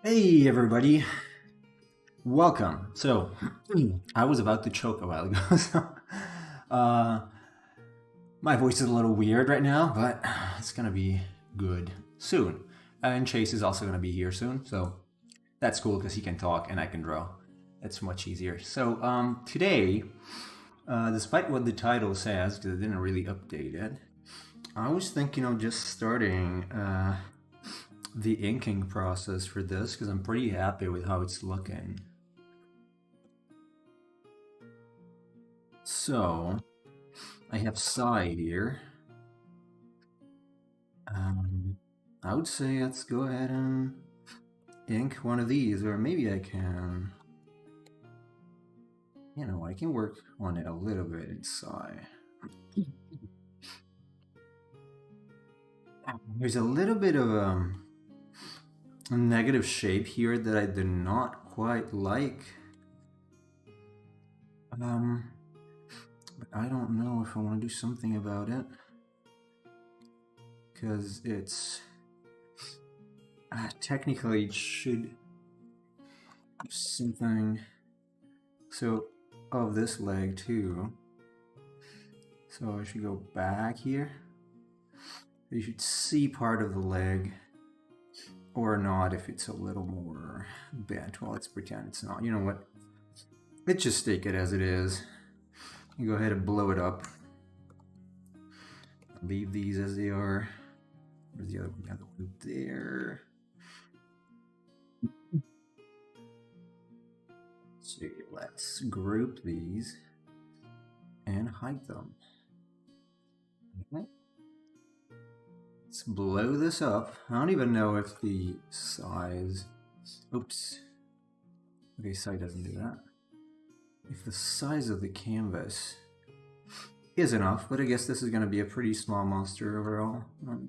Hey everybody, welcome. So, I was about to choke a while ago, so uh, my voice is a little weird right now, but it's gonna be good soon. And Chase is also gonna be here soon, so that's cool because he can talk and I can draw. It's much easier. So, today, despite what the title says, because I didn't really update it, I was thinking of just starting the inking process for this because I'm pretty happy with how it's looking. So I have side here. I would say let's go ahead and ink one of these, or maybe I can, I can work on it a little bit inside. There's a little bit of a negative shape here that I do not quite like. But I don't know if I want to do something about it because it's technically it should do something. So of this leg too. So I should go back here. You should see part of the leg or not if it's a little more bent. Well, let's pretend it's not. You know what? Let's just take it as it is. You go ahead and blow it up. Leave these as they are. Where's the other one? The other one there. So let's group these and hide them. Okay. Let's blow this up. I don't even know if the size... Oops. Okay, size doesn't do that. If the size of the canvas is enough, but I guess this is going to be a pretty small monster overall.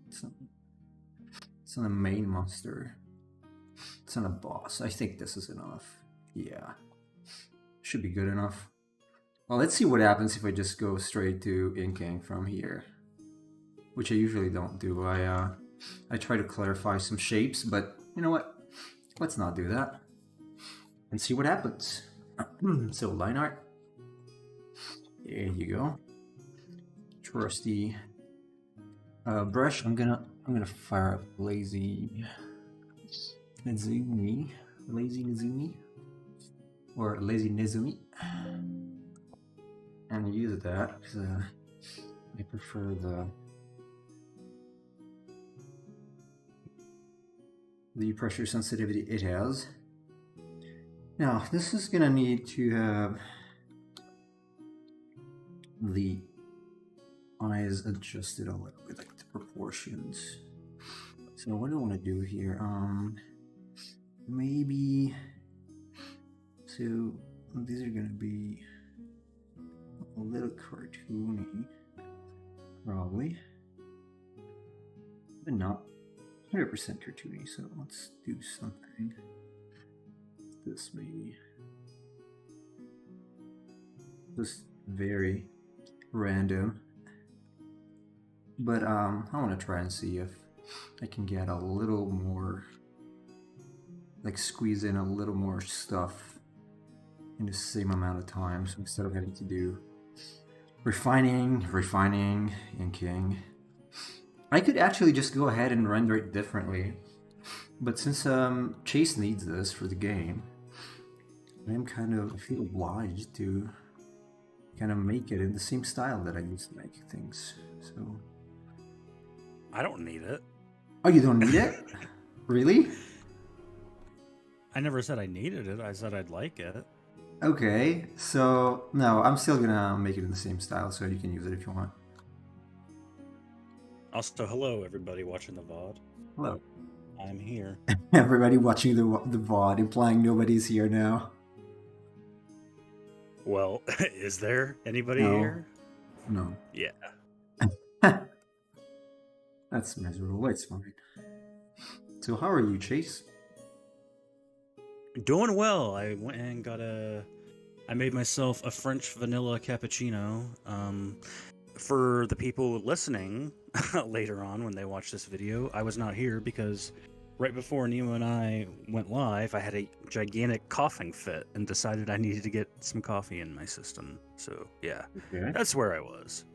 It's not a main monster. It's not a boss. I think this is enough. Yeah. Should be good enough. Well, let's see what happens if I just go straight to inking from here. Which I usually don't do. I try to clarify some shapes, but you know what? Let's not do that. And see what happens. So line art. There you go. Trusty brush. I'm gonna fire up lazy Nezumi, or lazy Nezumi, and use that because I prefer the pressure sensitivity it has. Now, this is gonna need to have the eyes adjusted a little bit, like the proportions. So what do I want to do here? Maybe, so these are gonna be a little cartoony, probably, but not 100% cartoony, so let's do something. This maybe. Just very random. But I want to try and see if I can get a little more, like squeeze in a little more stuff in the same amount of time. So instead of having to do refining, inking, I could actually just go ahead and render it differently. But since Chase needs this for the game, I feel obliged to kind of make it in the same style that I used to make things. So I don't need it. Oh, you don't need it? Really? I never said I needed it. I said I'd like it. Okay, so no, I'm still gonna make it in the same style, so you can use it if you want. Also, hello everybody watching the VOD. Hello. I'm here. Everybody watching the VOD, implying nobody's here now. Well, is there anybody here? No. Yeah. That's miserable. It's fine. So how are you, Chase? Doing well. I went and I made myself a French vanilla cappuccino. For the people listening later on when they watch this video, I was not here because right before Nemo and I went live, I had a gigantic coughing fit and decided I needed to get some coffee in my system. So yeah, Okay. that's where I was.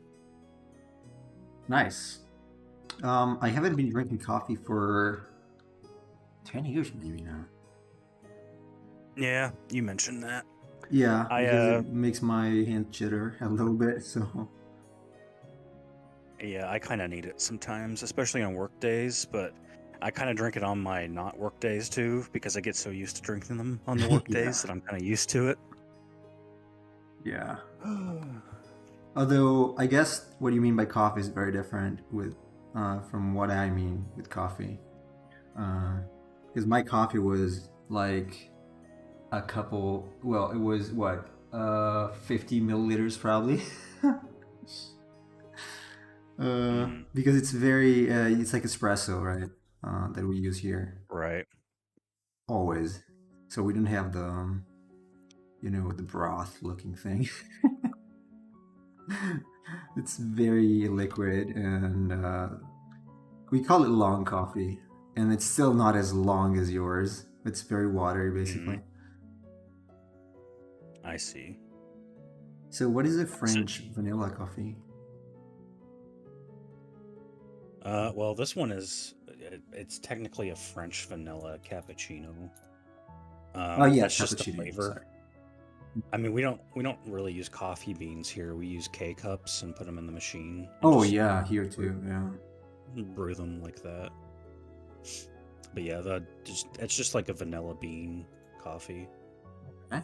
Nice. I haven't been drinking coffee for 10 years maybe now. Yeah, you mentioned that. Yeah, I because it makes my hand jitter a little bit, so Yeah, I kind of need it sometimes, especially on work days, but I kind of drink it on my not work days too because I get so used to drinking them on the work yeah. days that I'm kind of used to it. Yeah. Although I guess what you mean by coffee is very different with from what I mean with coffee. Because my coffee was like a couple. Well, it was what 50 milliliters probably. Because it's very it's like espresso, right? That we use here Right. always. So we don't have the the broth looking thing. It's very liquid, and we call it long coffee, and it's still not as long as yours. It's very watery, basically. I see. So, what is a So, French vanilla coffee? well, this one it's technically a French vanilla cappuccino. Oh yeah, That's just the cappuccino. flavor. Sorry. I mean, we don't really use coffee beans here. We use K cups and put them in the machine. And Oh just yeah, here too. Yeah. brew them like that. But yeah, it's just like a vanilla bean coffee. Eh?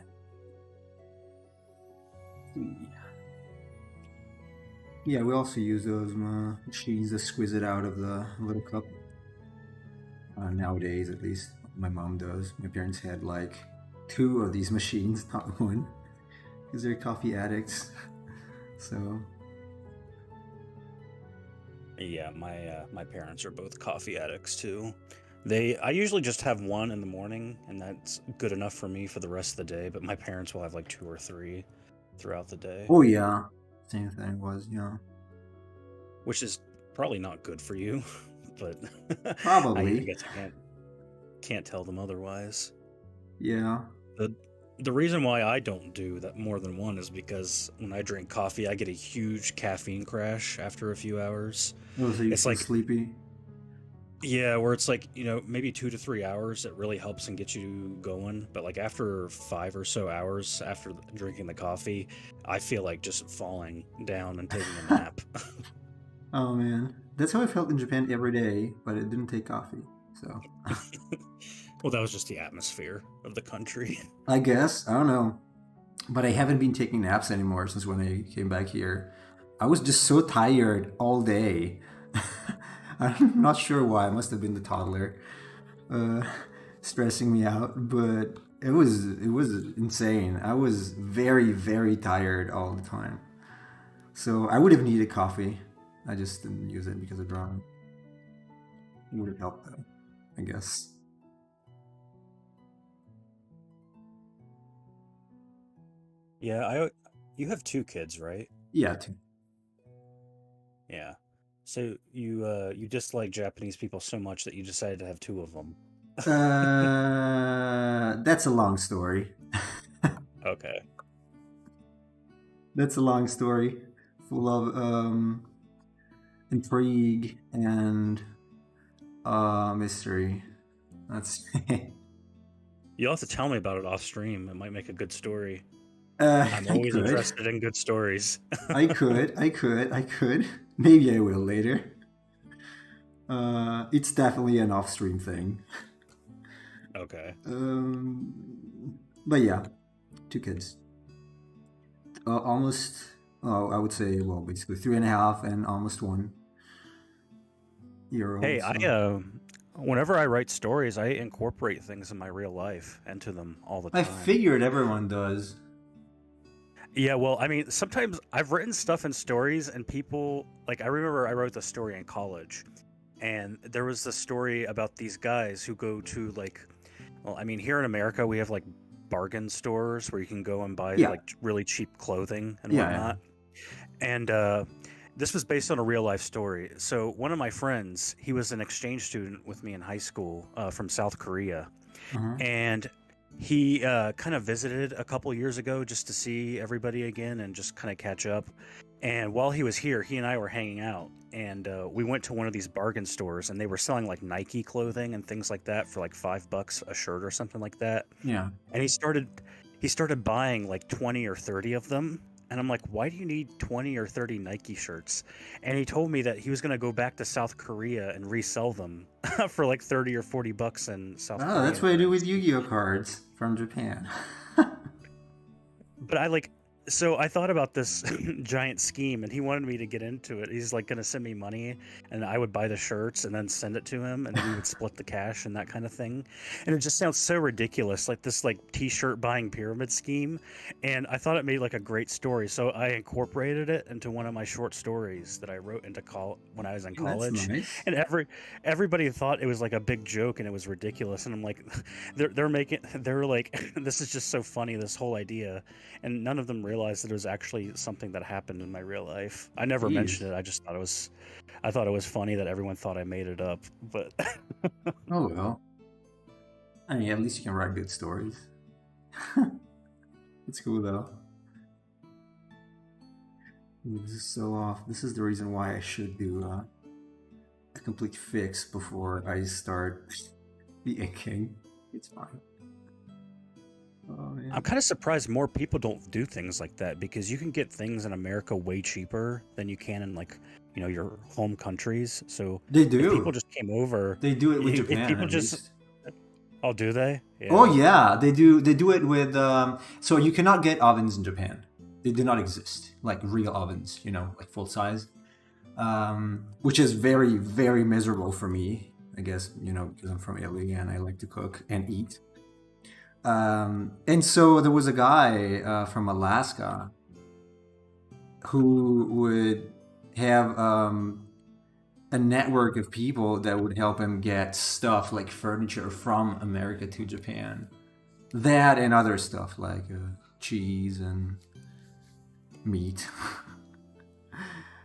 Yeah, we also use those machines that squeeze it out of the little cup. Nowadays, at least, my mom does. My parents had like two of these machines, not one, because they're coffee addicts. So Yeah, my parents are both coffee addicts too. I usually just have one in the morning, and that's good enough for me for the rest of the day. But my parents will have like two or three throughout the day, oh yeah, same thing was which is probably not good for you. But I probably guess I can't tell them otherwise. yeah. The reason why I don't do that more than one is because when I drink coffee, I get a huge caffeine crash after a few hours. Oh, so you It's feel like, sleepy? yeah, where it's like, maybe 2 to 3 hours, it really helps and gets you going. But like after 5 or so hours after drinking the coffee, I feel like just falling down and taking a nap. Oh man, that's how I felt in Japan every day, but it didn't take coffee. So Well, that was just the atmosphere of the country. I guess I don't know, but I haven't been taking naps anymore since when I came back here. I was just so tired all day. I'm not sure why. It must have been the toddler uh, stressing me out, but it was insane. I was very very tired all the time. So I would have needed coffee. I just didn't use it because of drawing. It would have helped though, I guess. Yeah, you have two kids, right? Yeah. Yeah. So you dislike Japanese people so much that you decided to have two of them. That's a long story. Okay. That's a long story, full of intrigue and mystery. That's You'll have to tell me about it off stream. It might make a good story. I'm I always could. interested in good stories. I could. Maybe I will later. It's definitely an off-stream thing. Okay. But yeah, two kids. Almost. Oh, I would say well, basically 3.5 and almost 1 year old. Hey, So. whenever I write stories, I incorporate things in my real life into them all the I time. figured everyone does. Yeah, well, I mean, sometimes I've written stuff in stories and people, like, I remember I wrote the story in college and there was the story about these guys who go to, like, well, I mean, here in America, we have, like, bargain stores where you can go and buy, Yeah. like, really cheap clothing and Yeah. whatnot. And this was based on a real life story. So one of my friends, he was an exchange student with me in high school from South Korea, Uh-huh. and he kind of visited a couple years ago just to see everybody again and just kind of catch up. And while he was here, he and I were hanging out, and we went to one of these bargain stores, and they were selling like Nike clothing and things like that for like $5 a shirt or something like that. Yeah. And he started buying like 20 or 30 of them. And I'm like, why do you need 20 or 30 Nike shirts? And he told me that he was going to go back to South Korea and resell them for like 30 or $40 in South Oh, that's Korean what I do with currency. Yu-Gi-Oh cards from Japan. But so I thought about this giant scheme, and he wanted me to get into it. He's like going to send me money, and I would buy the shirts and then send it to him, and we would split the cash and that kind of thing. And it just sounds so ridiculous, like this like t-shirt buying pyramid scheme. And I thought it made like a great story, so I incorporated it into one of my short stories that I wrote when I was in That's college. nice. And everybody thought it was like a big joke and it was ridiculous. And I'm like, they're like, this is just so funny, this whole idea. And none of them realized that it was actually something that happened in my real life. I never mentioned Jeez. it. I thought it was funny that everyone thought I made it up. But Oh well. I mean, at least you can write good stories. It's cool though. Ooh, this is so off. This is the reason why I should do a complete fix before I start the inking. It's fine. Oh man. I'm kind of surprised more people don't do things like that, because you can get things in America way cheaper than you can in like, your home countries. So They if people do. just came over, They do it with if Japan people at just, least. oh, do they? Oh Yeah. yeah, they do. They do it with. So you cannot get ovens in Japan. They do not exist, like real ovens. Like full size. Which is very, very miserable for me. I guess because I'm from Italy and I like to cook and eat. And so there was a guy from Alaska who would have a network of people that would help him get stuff like furniture from America to Japan. That and other stuff like cheese and meat.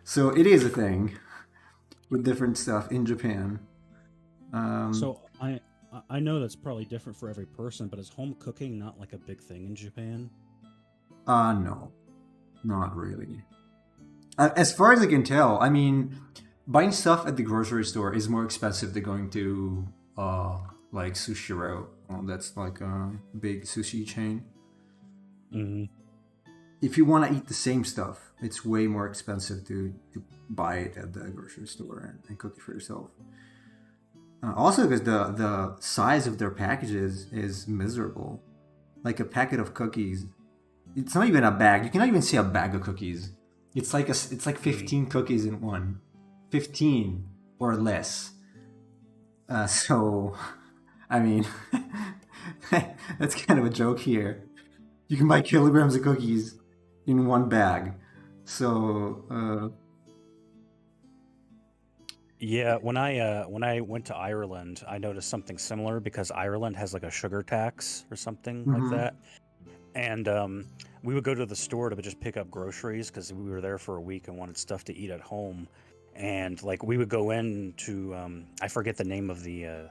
So it is a thing with different stuff in Japan. So I know that's probably different for every person, but is home cooking not like a big thing in Japan? No, not really. As far as I can tell, I mean, buying stuff at the grocery store is more expensive than going to like Sushiro. Well, that's like a big sushi chain. Mm-hmm. If you want to eat the same stuff, it's way more expensive to buy it at the grocery store and cook it for yourself. Also, because the size of their packages is miserable. Like a packet of cookies, it's not even a bag. You cannot even see a bag of cookies. It's like 15 cookies in one, 15 or less. So, I mean, that's kind of a joke here. You can buy kilograms of cookies in one bag. So, Yeah, when I went to Ireland, I noticed something similar, because Ireland has like a sugar tax or something like mhm. that. And we would go to the store to just pick up groceries, because we were there for a week and wanted stuff to eat at home. And like we would go into I forget the name of the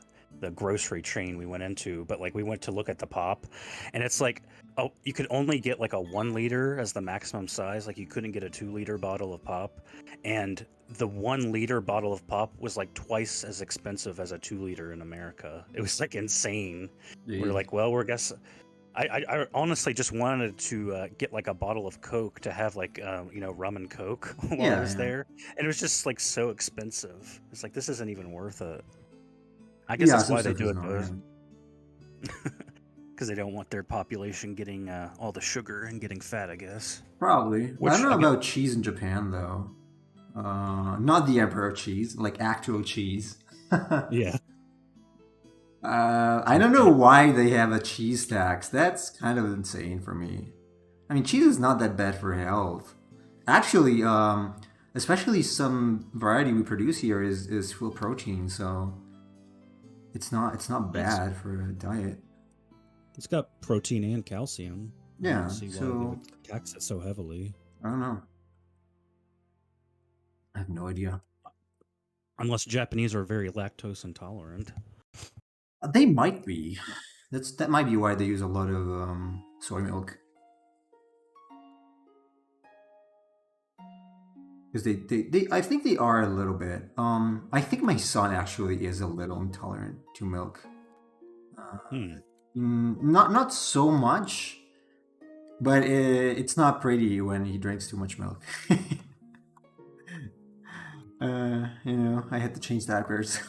grocery chain we went into, but like we went to look at the pop, and it's like, oh, you could only get like a 1 liter as the maximum size. Like you couldn't get a 2 liter bottle of pop, and the 1 liter bottle of pop was like twice as expensive as a 2 liter in America. It was like insane. We're Jeez. like, well, we're guess. I honestly just wanted to get like a bottle of Coke to have like rum and Coke while I Yeah, was yeah. there, and it was just like so expensive. It's like, this isn't even worth it. I guess Yeah, that's some why they stuff do is it not, both, yeah. because they don't want their population getting all the sugar and getting fat, I guess. Probably. I don't Which know I get, about cheese in Japan though. Not the emperor cheese, like actual cheese. Yeah. I don't know why they have a cheese tax. That's kind of insane for me. I mean, cheese is not that bad for health. Actually, especially some variety we produce here is full protein, so it's not It's bad for a diet. it's got protein and calcium. I Yeah, don't see why they so would tax it so heavily. I don't know. I have no idea. Unless Japanese are very lactose intolerant. They might be. That might be why they use a lot of soy milk. Because they I think they are a little bit. I think my son actually is a little intolerant to milk. Not so much, but it's not pretty when he drinks too much milk. I had to change diapers.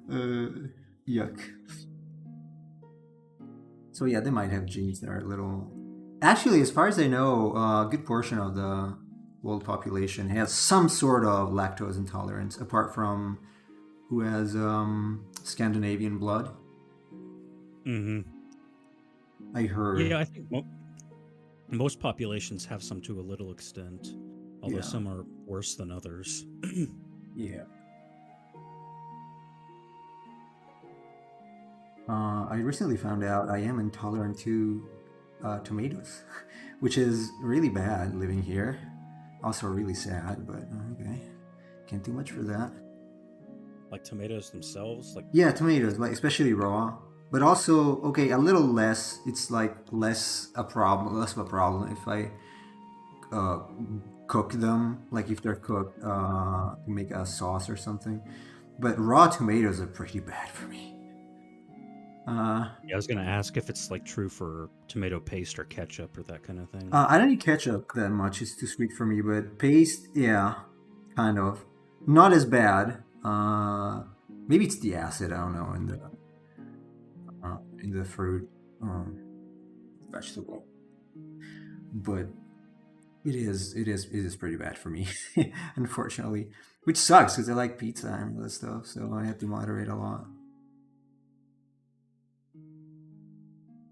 Yuck. So yeah, they might have genes that are a little. Actually, as far as I know, a good portion of the world population has some sort of lactose intolerance, apart from who has Scandinavian blood. I heard. Yeah, I think most populations have some to a little extent, although some are worse than others. Yeah. I recently found out I am intolerant to tomatoes, which is really bad living here. Also really sad, but okay. Can't do much for that. Like tomatoes themselves? Yeah, tomatoes, like especially raw. But also, okay, a little less. It's like less of a problem if I cook them, like if they're cooked, make a sauce or something. But raw tomatoes are pretty bad for me. Yeah, I was gonna ask if it's like true for tomato paste or ketchup or that kind of thing. I don't eat ketchup that much; it's too sweet for me. But paste, yeah, kind of. Not as bad. Maybe it's the acid. I don't know in the fruit, vegetable. But it is pretty bad for me, unfortunately. Which sucks because I like pizza and all that stuff, so I have to moderate a lot.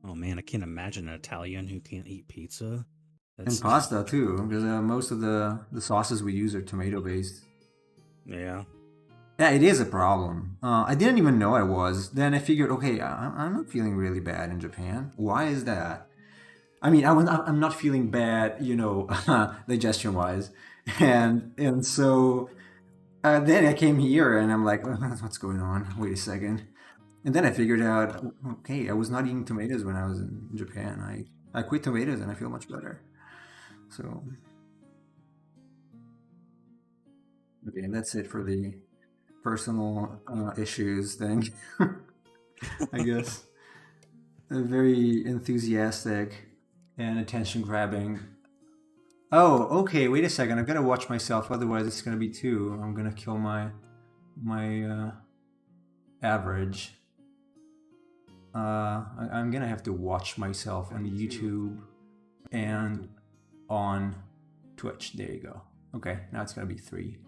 Oh man, I can't imagine an Italian who can't eat pizza. And pasta too, because most of the sauces we use are tomato based. Yeah. Yeah, it is a problem. I didn't even know I was. Then I figured, okay, I'm not feeling really bad in Japan. Why is that? I mean, I'm not feeling bad, digestion wise, and so then I came here and I'm like, what's going on? Wait a second. And then I figured out, okay, I was not eating tomatoes when I was in Japan. I quit tomatoes and I feel much better. So, okay, and that's it for the personal issues thing. I guess. Very enthusiastic and attention grabbing. Oh, okay, wait a second. I've got to watch myself, otherwise it's going to be two. I'm going to kill my average. I'm gonna have to watch myself on YouTube and on Twitch. There you go. Okay, now it's gonna be 3.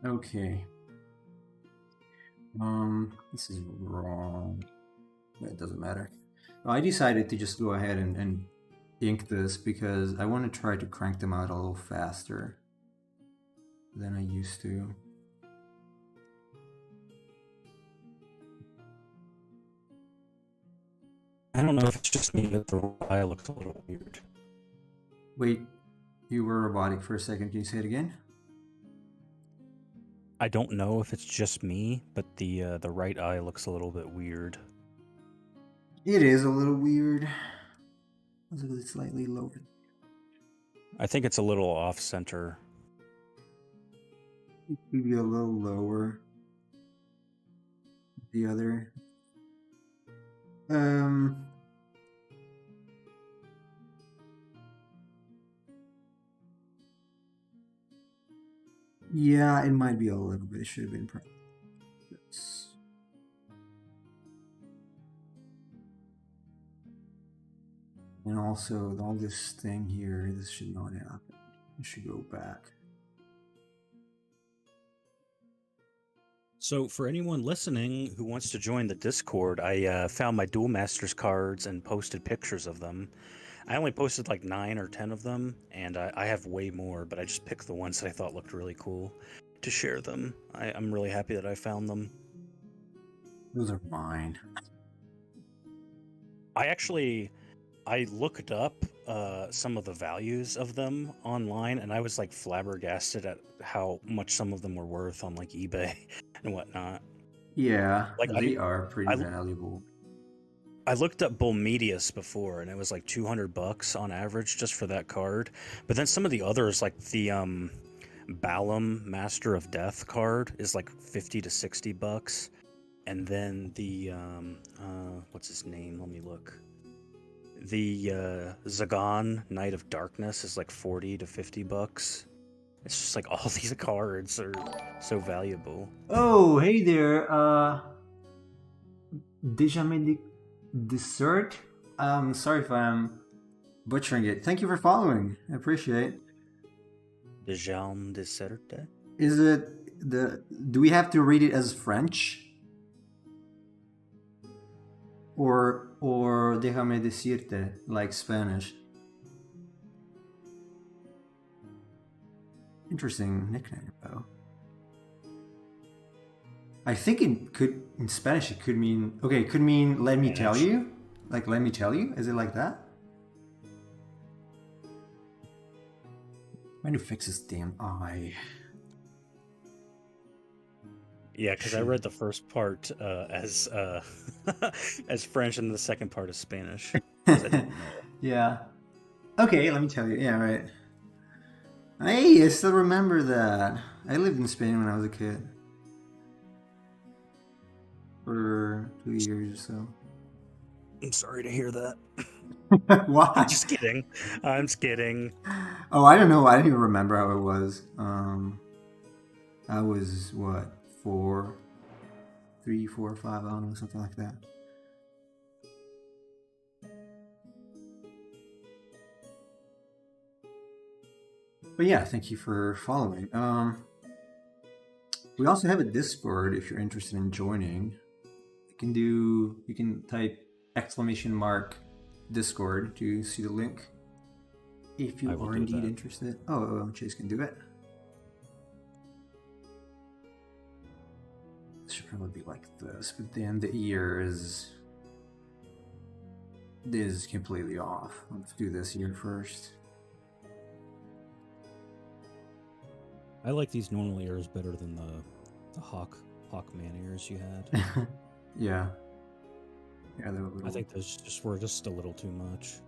Okay. This is wrong. It doesn't matter. I decided to just go ahead and ink this because I want to try to crank them out a little faster than I used to. I don't know if it's just me, but the eye looks a little weird. Wait, you were robotic for a second. Can you say it again? I don't know if it's just me, but the right eye looks a little bit weird. It is a little weird. It's slightly lower. I think it's a little off center. Maybe a little lower. The other. Yeah, it might be a little bit. It should have been. And also, all this thing here, this should not happen. It should go back. So for anyone listening who wants to join the Discord, I found my Duel Masters cards and posted pictures of them. I only posted like 9 or 10 of them, and I have way more, but I just picked the ones that I thought looked really cool to share them. I'm really happy that I found them. Those are mine. I actually I looked up some of the values of them online, and I was like flabbergasted at how much some of them were worth on like eBay and whatnot. Yeah, Like they are pretty I, valuable. I looked up Bullmedius before, and it was like $200 on average just for that card. But then some of the others, like the Balam Master of Death card, is like $50 to $60, and then the what's his name? Let me look. The Zagan Knight of Darkness is like $40 to $50. It's just like all these cards are so valuable. Oh, hey there. Déjà dessert. Sorry if I'm butchering it. Thank you for following. I appreciate. The Jaume de Certe? Is it the? Do we have to read it as French? Or déjame decirte, like Spanish? Interesting nickname, though. I think it could, in Spanish, it could mean, okay, it could mean let me tell you. Like, let me tell you? Is it like that? I need to fix this damn eye. Yeah, because I read the first part as as French and the second part as Spanish. Yeah. Okay, let me tell you. Yeah, right. Hey, I still remember that. I lived in Spain when I was a kid. For 2 years or so. I'm sorry to hear that. Why? Just kidding. I'm just kidding. Oh, I don't know. I don't even remember how it was. I was, what, 3, 4, 5, I don't know, something like that. But yeah, thank you for following. We also have a Discord if you're interested in joining. You can type !Discord to see the link. If you are indeed interested. Oh, Chase can do it. This should probably be like this, but then the ear is completely off. Let's do this ear first. I like these normal ears better than the Hawkman ears you had. Yeah. Yeah, they were little. I think those were just a little too much.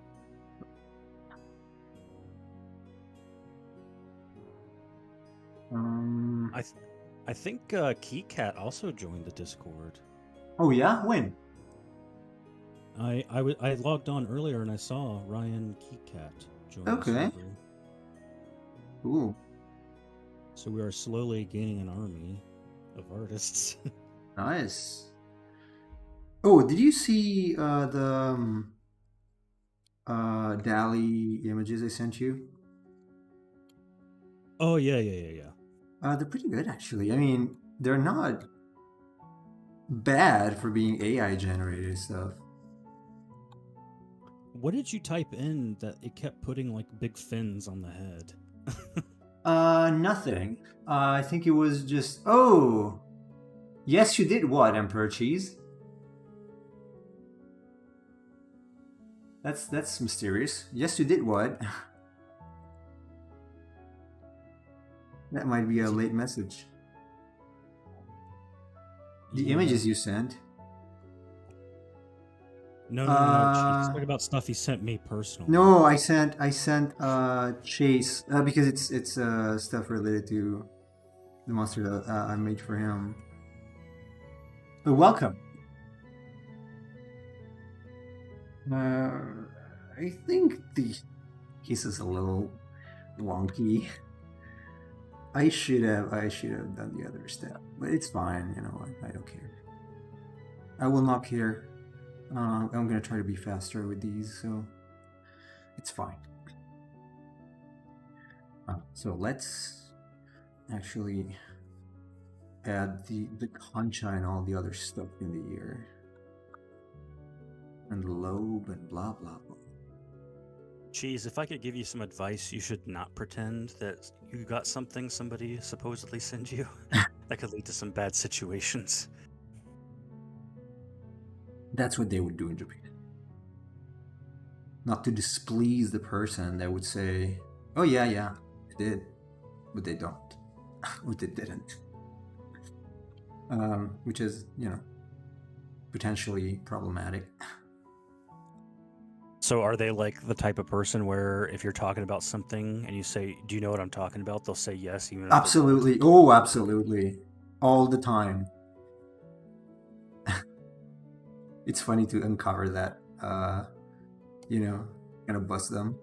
I think KeyCat also joined the Discord. Oh yeah, when? I logged on earlier and I saw Ryan KeyCat join. Okay. Cool. So we are slowly gaining an army of artists. Nice. Oh, did you see the DALL-E images I sent you? Oh yeah. They're pretty good actually. I mean, they're not bad for being AI generated stuff. What did you type in that it kept putting like big fins on the head? Nothing. I think it was just, oh, yes, you did what, Emperor Cheese? That's mysterious. Yes, you did what? That might be a late message. The images you sent. No. Just talk about stuff he sent me personally. No, I sent Chase because it's stuff related to the monster that I made for him. But welcome. I think the case is a little wonky. I should have done the other step, but it's fine. You know, I don't care. I will not care. I'm gonna try to be faster with these, so it's fine. So let's actually add the concha and all the other stuff in the ear. And the lobe and blah blah blah. Cheese, if I could give you some advice, you should not pretend that you got something somebody supposedly sent you. That could lead to some bad situations. That's what they would do in Japan. not to displease the person, they would say, "Oh yeah, I did," but they don't, or they didn't, which is potentially problematic. So are they like the type of person where if you're talking about something and you say, "Do you know what I'm talking about?" They'll say yes, even if they don't? Absolutely. Oh, absolutely. All the time. It's funny to uncover that, kind of bust them.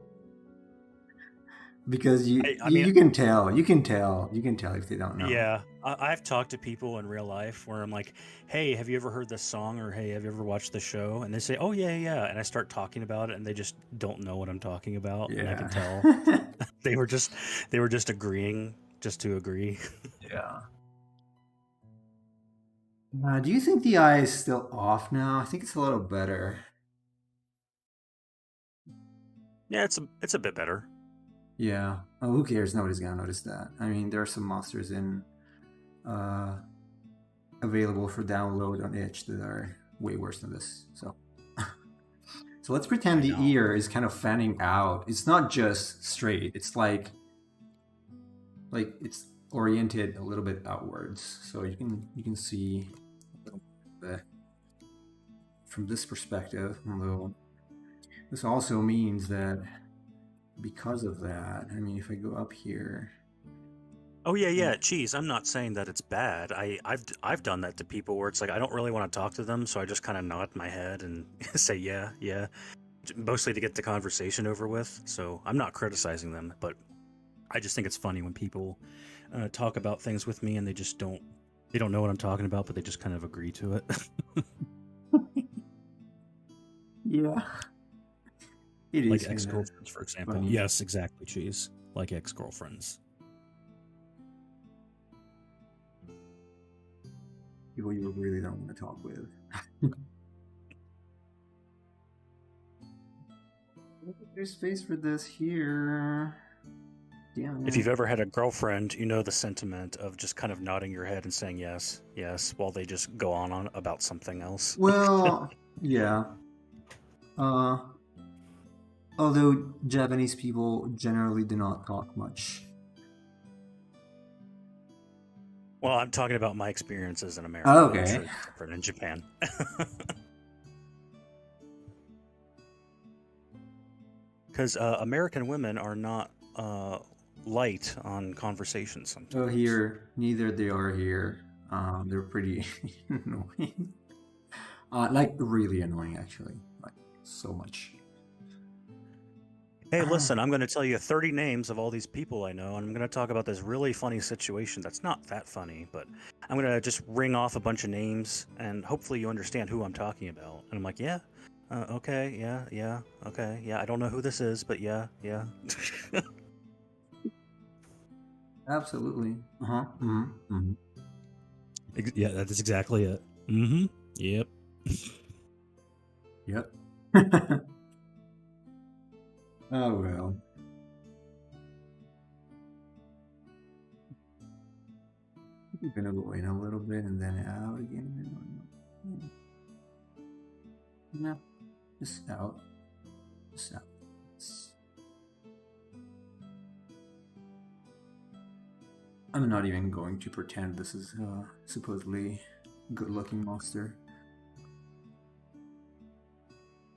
Because I mean, you can tell if they don't know. yeah, I've talked to people in real life where I'm like, "Hey, have you ever heard this song?" or "Hey, have you ever watched this show?" And they say, "Oh yeah," and I start talking about it, and they just don't know what I'm talking about, and I can tell they were just agreeing just to agree. Yeah. Do you think the eye is still off now? I think it's a little better. Yeah, it's a bit better. Yeah. Oh, who cares? Nobody's gonna notice that. I mean, there are some monsters available for download on itch that are way worse than this. So let's pretend the ear is kind of fanning out. It's not just straight. It's like it's oriented a little bit outwards. So you can see a little bit from this perspective. Although this also means that because of that, I mean, if I go up here. Oh yeah. Geez, I'm not saying that it's bad. I've done that to people where it's like I don't really want to talk to them, so I just kind of nod my head and say yeah, mostly to get the conversation over with. So I'm not criticizing them, but I just think it's funny when people talk about things with me and they don't know what I'm talking about, but they just kind of agree to it. Yeah. It like is ex-girlfriends, for example. funny. Yes, exactly, Cheese. Like ex-girlfriends. People you really don't want to talk with. There's space for this here. Damn. If you've ever had a girlfriend, you know the sentiment of just kind of nodding your head and saying yes, while they just go on about something else. Well, yeah. Although Japanese people generally do not talk much. Well, I'm talking about my experiences in America. Oh, okay. I'm sure it's different in Japan. Because American women are not light on conversation sometimes. Oh, here, neither they are here. They're pretty annoying. Like really annoying, actually. Like so much. Hey, listen, I'm going to tell you 30 names of all these people I know, and I'm going to talk about this really funny situation that's not that funny, but I'm going to just ring off a bunch of names, and hopefully you understand who I'm talking about. And I'm like, yeah, okay, yeah, okay, yeah, I don't know who this is, but yeah. Absolutely. Uh-huh. Mm-hmm. Mm-hmm. Yeah, that's exactly it. Mm-hmm. Yep. Yep. Oh, well. You're gonna go in a little bit and then out again. No, just out. Just out. I'm not even going to pretend this is a supposedly good-looking monster.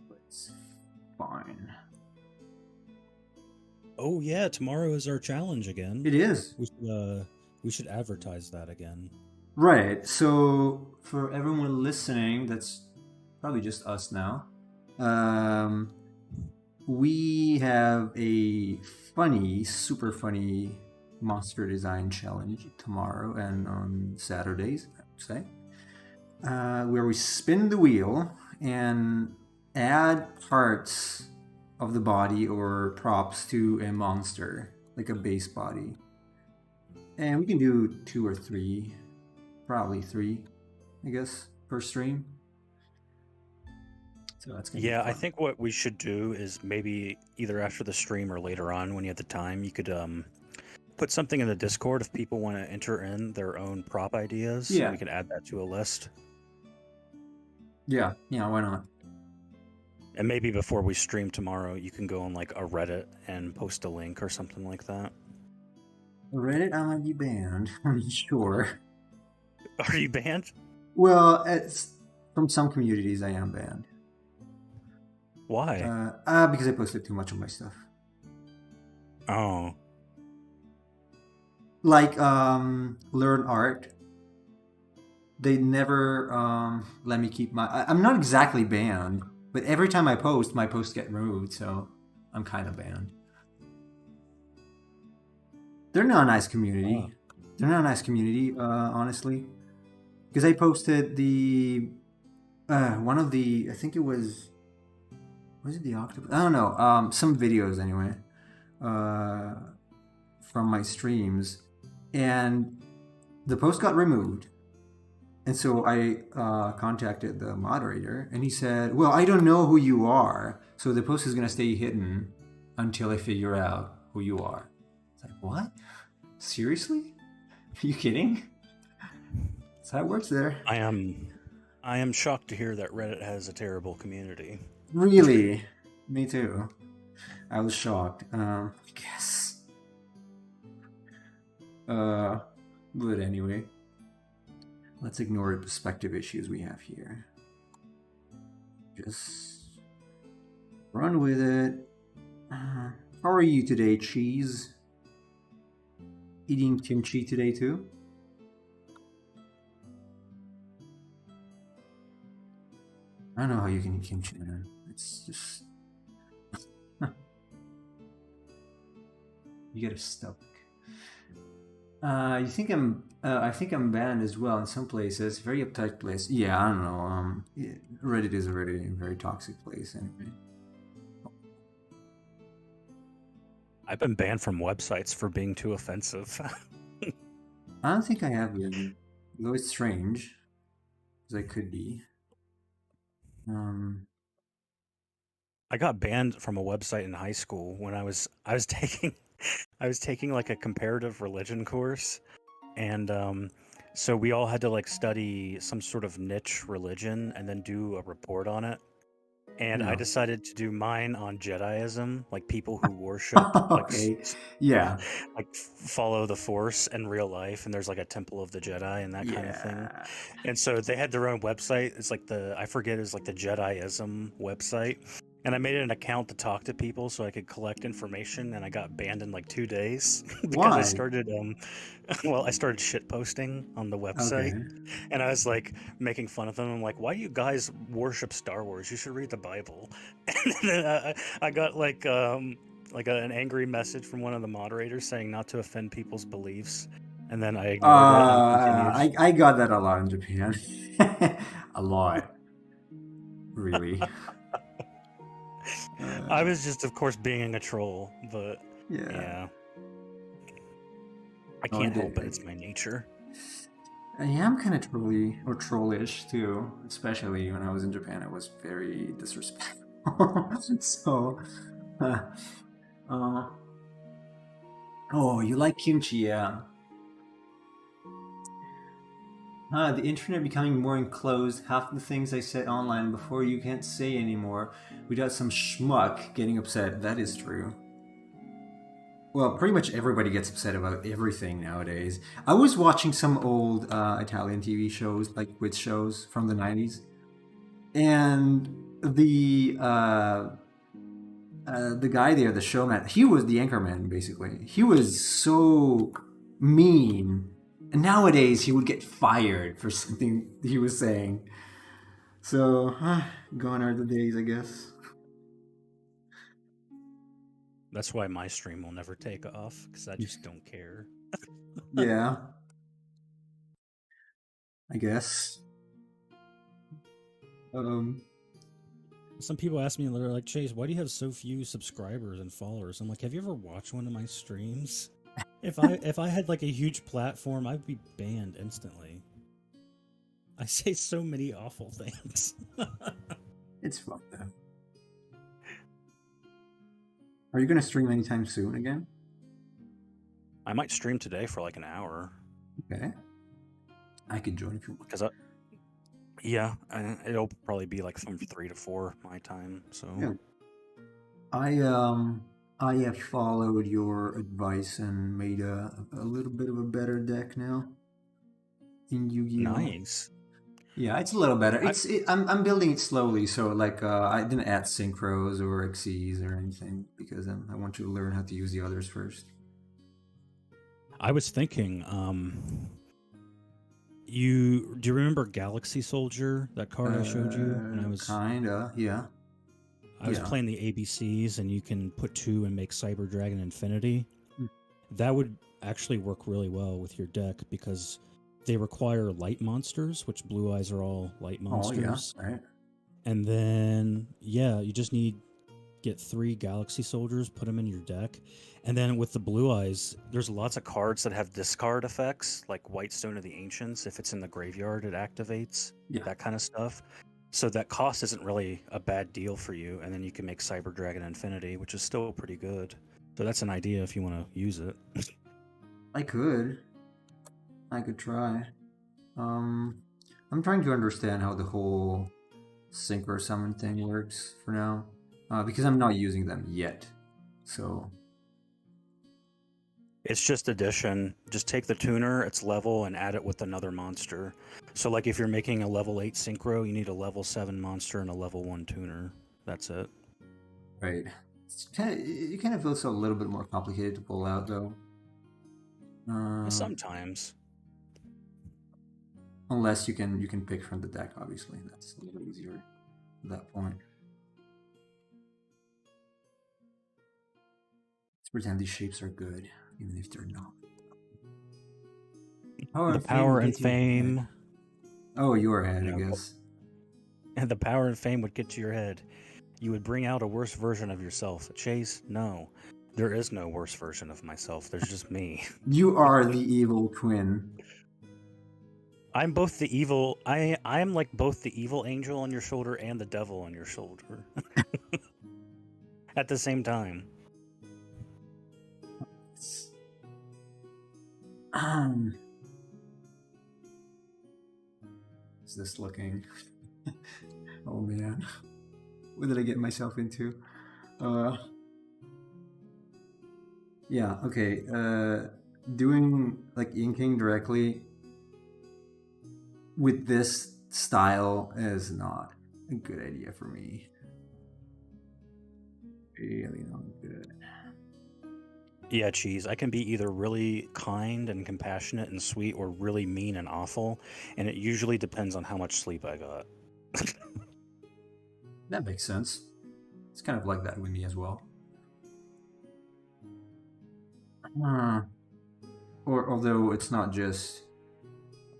But it's fine. Oh yeah, tomorrow is our challenge again. It is. We should advertise that again. Right. So for everyone listening, that's probably just us now. We have a super funny monster design challenge tomorrow and on Saturdays, I would say, where we spin the wheel and add parts of the body or props to a monster, like a base body. And we can do 2 or 3, probably 3, I guess, per stream. So that's gonna be fun. I think what we should do is maybe either after the stream or later on when you have the time, you could put something in the Discord if people want to enter in their own prop ideas. Yeah. We can add that to a list. Yeah, why not? And maybe before we stream tomorrow, you can go on like a Reddit and post a link or something like that. Reddit, I might be banned. I'm sure. Are you banned? Well, it's from some communities I am banned. Why? Because I posted too much of my stuff. Oh. Like learn art. They never let me keep I'm not exactly banned, but every time I post, my posts get removed, so I'm kind of banned. They're not a nice community. Oh. They're not a nice community, honestly. Because I posted the one of the, I think it was it the octopus? I don't know. Some videos anyway, from my streams, and the post got removed. And so I contacted the moderator, and he said, "Well, I don't know who you are, so the post is gonna stay hidden until I figure out who you are." It's like, what? Seriously? Are you kidding? That's how it works there. I am shocked to hear that Reddit has a terrible community. Really? Me too. I was shocked. I guess. But anyway, let's ignore the perspective issues we have here. Just run with it. How are you today, Cheese? Eating kimchi today too? I don't know how you can eat kimchi, man. It's just you get a stomach. You think I'm? I think I'm banned as well in some places. Very uptight place. Yeah, I don't know. Reddit is already a very toxic place anyway. I've been banned from websites for being too offensive. I don't think I have been, though it's strange, as I could be. I got banned from a website in high school when I was taking like a comparative religion course, and so we all had to like study some sort of niche religion and then do a report on it. And I Yeah. decided to do mine on Jediism, like people who worship Okay. Yeah. like follow the Force in real life, and there's like a temple of the Jedi and that kind of thing. Yeah. And so they had their own website. It's like I forget, it's like the Jediism website. And I made an account to talk to people so I could collect information, and I got banned in like 2 days because Why? I started I started shit posting on the website. Okay. And I was like making fun of them. I'm like, why do you guys worship Star Wars? You should read the Bible. And then I got like an angry message from one of the moderators saying not to offend people's beliefs. And then I ignored it and continued. I got that a lot in Japan. A lot. Really. I was just, of course, being a troll, but Yeah. I can't help it. It's my nature. I am kind of trolly or trollish too, especially when I was in Japan. I was very disrespectful. So, oh, you like kimchi, yeah. The internet becoming more enclosed. Half the things I said online before you can't say anymore without some schmuck getting upset. That is true. Well, pretty much everybody gets upset about everything nowadays. I was watching some old Italian TV shows, like quiz shows from the 90s. And the guy there, the showman, he was the anchorman, basically. He was so mean. And nowadays, he would get fired for something he was saying. So, gone are the days, I guess. That's why my stream will never take off, because I just don't care. Yeah. I guess. Some people ask me, they're like, Chase, why do you have so few subscribers and followers? I'm like, have you ever watched one of my streams? If I had like a huge platform, I'd be banned instantly. I say so many awful things. It's fucked up. Are you gonna stream anytime soon again? I might stream today for like an hour. Okay. I could join if you want. Because Yeah, it'll probably be like from 3 to 4 my time. So Yeah. I have followed your advice and made a little bit of a better deck now in Yu-Gi-Oh. nice. Yeah, it's a little better. I, I'm building it slowly, so like I didn't add synchros or XCs or anything because I want to learn how to use the others first. I was thinking, do you remember Galaxy Soldier, that card I showed you when I was Kinda, yeah. Yeah. playing the ABCs, and you can put 2 and make Cyber Dragon Infinity. Hmm. That would actually work really well with your deck because they require light monsters, which Blue Eyes are all light monsters. Oh yeah, right. And then you just need get 3 Galaxy Soldiers, put them in your deck, and then with the Blue Eyes, there's lots of cards that have discard effects, like Whitestone of the Ancients. If it's in the graveyard, it activates. Yeah. That kind of stuff. So that cost isn't really a bad deal for you, and then you can make Cyber Dragon Infinity, which is still pretty good. So that's an idea if you want to use it. I could try. I'm trying to understand how the whole synchro summon thing works for now, because I'm not using them yet. So It's just addition. Just take the tuner, its level, and add it with another monster. So like if you're making a level 8 synchro, you need a level 7 monster and a level 1 tuner. That's it. right, it kind of feels a little bit more complicated to pull out though. Sometimes. Unless you can pick from the deck, obviously that's a little easier at that point. Let's pretend these shapes are good, even if they're not. The power and fame. Oh, your head, Yeah, I guess. And the power and fame would get to your head. You would bring out a worse version of yourself. Chase, no. There is no worse version of myself. There's just me. You are the evil twin. I'm both the evil. I am like both the evil angel on your shoulder and the devil on your shoulder. At the same time. Is this looking? Oh man, what did I get myself into? Yeah, okay. Doing like inking directly with this style is not a good idea for me. Really not good. Yeah, Cheese. I can be either really kind and compassionate and sweet or really mean and awful, and it usually depends on how much sleep I got. That makes sense. It's kind of like that with me as well. Or although it's not just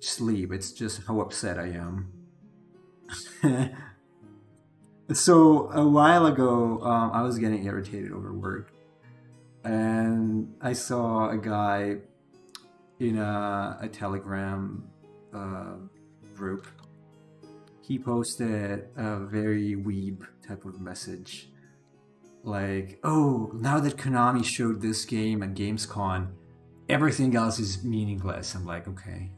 sleep, it's just how upset I am. So a while ago, I was getting irritated over work, and I saw a guy in a Telegram group. He posted a very weeb type of message, like, "Oh, now that Konami showed this game at Gamescom, everything else is meaningless." I'm like, okay,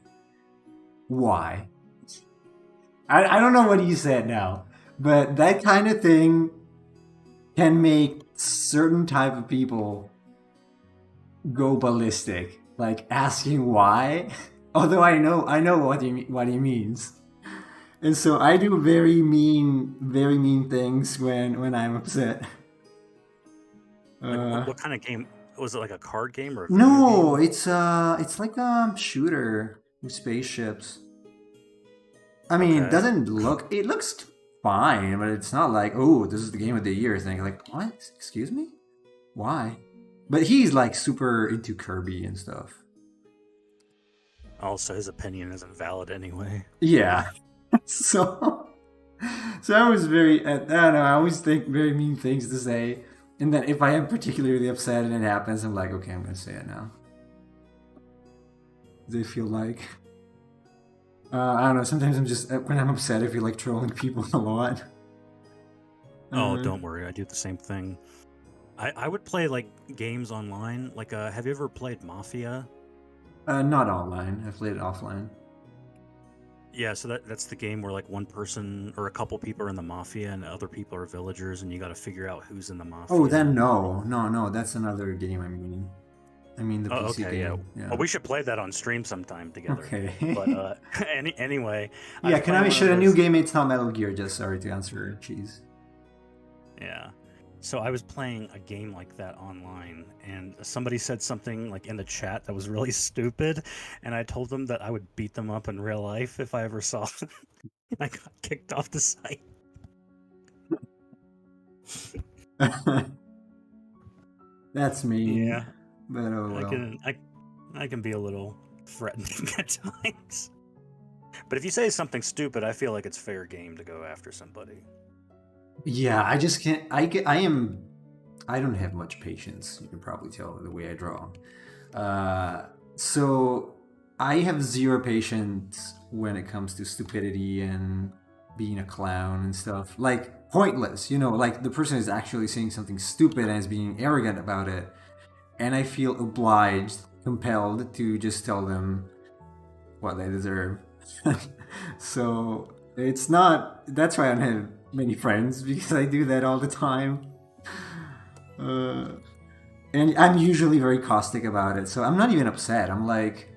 why? I don't know what he said now, but that kind of thing can make certain type of people go ballistic, like asking why. Although I know what he means, and so I do very mean things when I'm upset. What kind of game? Was it like a card game or a video No, game? it's like a shooter with spaceships. I mean, Okay. it looks fine, but it's not like, oh, this is the game of the year thing. Like, what? Excuse me? Why? But he's like super into Kirby and stuff. Also, his opinion isn't valid anyway. Yeah. So I was I don't know, I always think very mean things to say. And then if I am particularly upset and it happens, I'm like, okay, I'm going to say it now. They feel like... I don't know, sometimes I'm just... When I'm upset, I feel like trolling people a lot. Oh, don't worry. I do the same thing. I would play like games online. Like, have you ever played Mafia? Not online. I played it offline. Yeah, so that's the game where like one person or a couple people are in the mafia and other people are villagers, and you got to figure out who's in the Oh, mafia. then no, that's another game I mean the Oh, PC okay, yeah. game. Well, Yeah. we should play that on stream sometime together. But Okay. anyway, I Yeah, was playing Konami one of should a new those. game. It's not Metal Gear. Just sorry to answer, cheese. Yeah. So I was playing a game like that online, and somebody said something like in the chat that was really stupid, and I told them that I would beat them up in real life if I ever saw them. And I got kicked off the site. That's mean, Yeah, but oh I well. can I I can be a little threatening at times. But if you say something stupid, I feel like it's fair game to go after somebody. Yeah, I just can't. I am. I don't have much patience. You can probably tell the way I draw. So I have zero patience when it comes to stupidity and being a clown and stuff. Like pointless, like the person is actually saying something stupid and is being arrogant about it, and I feel obliged, compelled to just tell them what they deserve. So it's not. That's why I don't have many friends because I do that all the time. And I'm usually very caustic about it, so I'm not even upset. I'm like,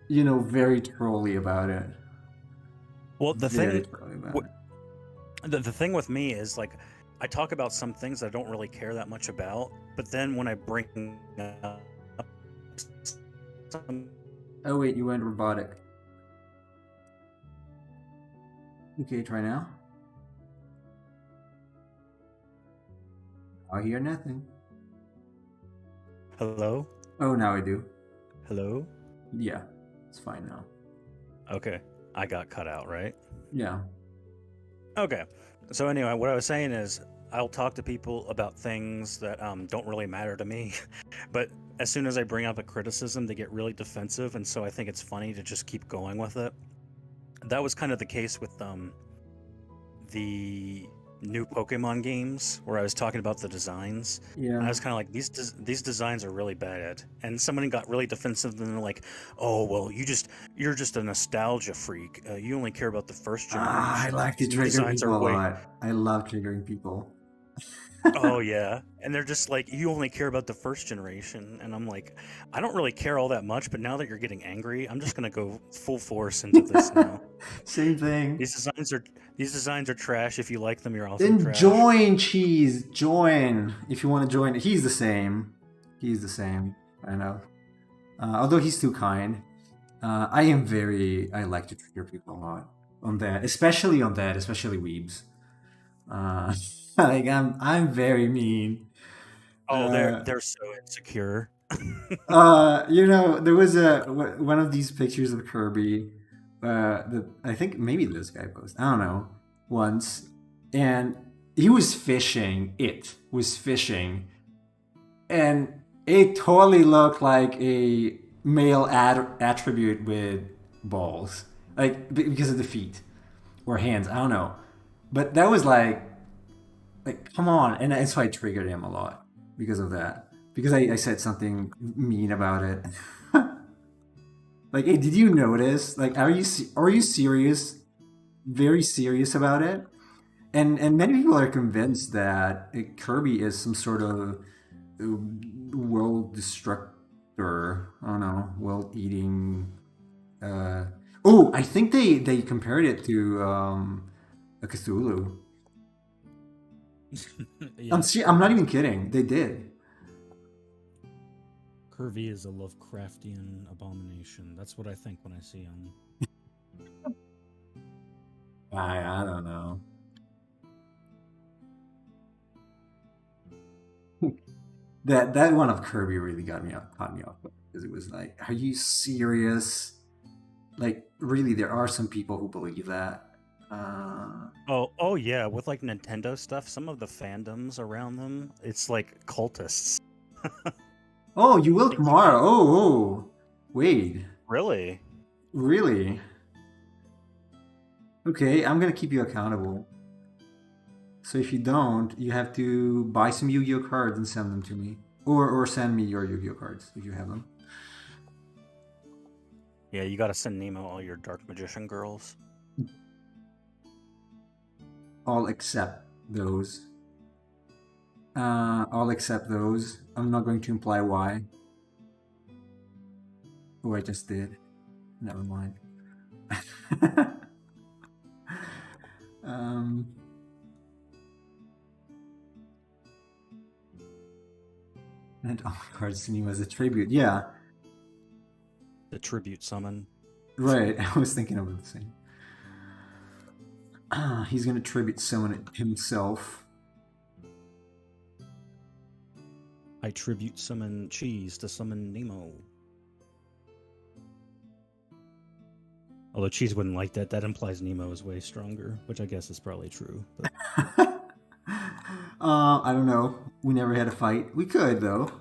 very trolly about it. Well, the Very thing trolly about w- it. the thing with me is like I talk about some things I don't really care that much about, but then when I bring up some Oh wait, you went robotic. Okay, try now. I hear nothing. hello, Oh, now I do. hello. Yeah, it's fine now. Okay, I got cut out, right? Yeah. Okay. So anyway, what I was saying is I'll talk to people about things that don't really matter to me, but as soon as I bring up a criticism, they get really defensive, and so I think it's funny to just keep going with it. That was kind of the case with the new Pokemon games where I was talking about the designs. Yeah. And I was kind of like, these designs are really bad. And somebody got really defensive, and they're like, "Oh, well, you're just a nostalgia freak. You only care about the first generation. I like to These new trigger designs people are a way." lot. I love triggering people. Oh yeah, and they're just like, "You only care about the first generation," and I'm like, "I don't really care all that much, but now that you're getting angry, I'm just gonna go full force into this now." Same thing. These designs are trash. If you like them, you're also Then trash. join, cheese. Join if you want to join. He's the same. He's the same. I know. Although he's too kind. I like to trigger people a lot on that, especially weebs. Like I'm very mean. Oh, Uh, they're so insecure. there was one of these pictures of Kirby. I think maybe this guy posted. I don't know. Once, and he was fishing. It was fishing, and it totally looked like a male attribute with balls, like because of the feet or hands. I don't know, but that was like come on, and that's why I triggered him a lot because of that. Because I said something mean about it. Like, hey, did you notice? Like, are you serious? Very serious about it? And many people are convinced that Kirby is some sort of world destructor. I don't know, world eating. Oh, I think they compared it to a Cthulhu. Yeah, I'm not even kidding. They did. Kirby is a Lovecraftian abomination. That's what I think when I see him. I don't know. That one of Kirby really caught me off because it was like, are you serious? Like, really, there are some people who believe that. Oh yeah, with like Nintendo stuff, some of the fandoms around them, it's like cultists. Oh, you will tomorrow. Oh, wait, Really? really? Okay, I'm gonna keep you accountable. So if you don't, you have to buy some Yu-Gi-Oh cards and send them to me, or send me your Yu-Gi-Oh cards if you have them. Yeah, you gotta send Nemo all your dark magician girls. All except those. All except those. I'm not going to imply why. Oh, I just did. Never mind. um, and all my cards to Nemo as a tribute. Yeah, The tribute summon. right. I was thinking of the same. He's gonna tribute summon it himself. I tribute summon Cheese to summon Nemo. Although Cheese wouldn't like that. That implies Nemo is way stronger, which I guess is probably true. But I don't know. We never had a fight. We could, though.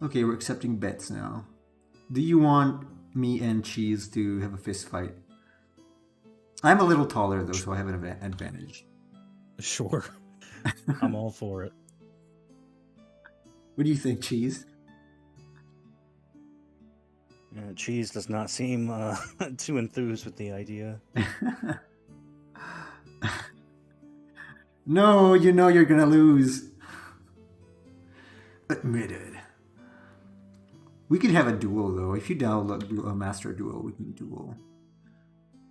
Okay, we're accepting bets now. Do you want me and Cheese to have a fist fight? I'm a little taller, though, so I have an advantage. sure. I'm all for it. What do you think, Cheese? Cheese does not seem too enthused with the idea. No, you know you're gonna lose. Admitted. We could have a duel, though. If you download a Master Duel, we can duel.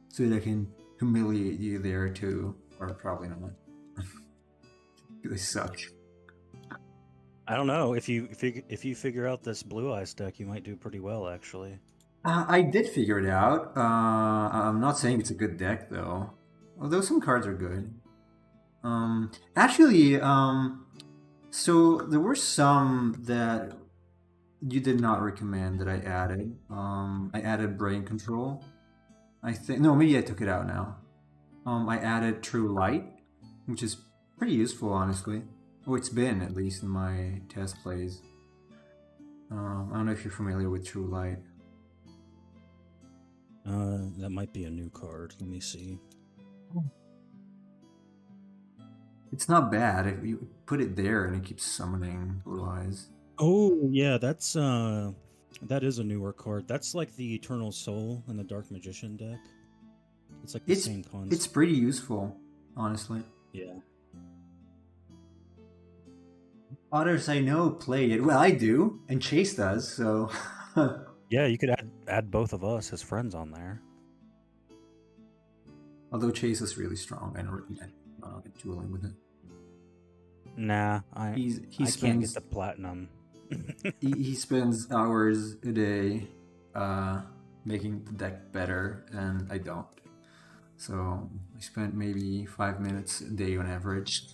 So that I can humiliate you there, too. Or probably not. They suck. I don't know. If you figure out this Blue Eyes deck, you might do pretty well, actually. I did figure it out. I'm not saying it's a good deck, though. Although some cards are good. Actually, so there were some that you did not recommend that I added. I added Brain Control. I think, no, maybe I took it out now. I added True Light, which is pretty useful, honestly. Oh, it's been, at least in my test plays. I don't know if you're familiar with True Light. That might be a new card. Let me see. It's not bad if you put it there and it keeps summoning Blue Eyes. Oh yeah, that's that is a newer card. That's like the Eternal Soul in the Dark Magician deck. It's like the same concept. It's pretty useful, honestly. Yeah. Others I know play it. Well, I do, and Chase does, so... Yeah, you could add both of us as friends on there. Although Chase is really strong, I don't recommend dueling with it. Nah, I can't get the platinum. he spends hours a day making the deck better, and I don't. So I spent maybe 5 minutes a day on average.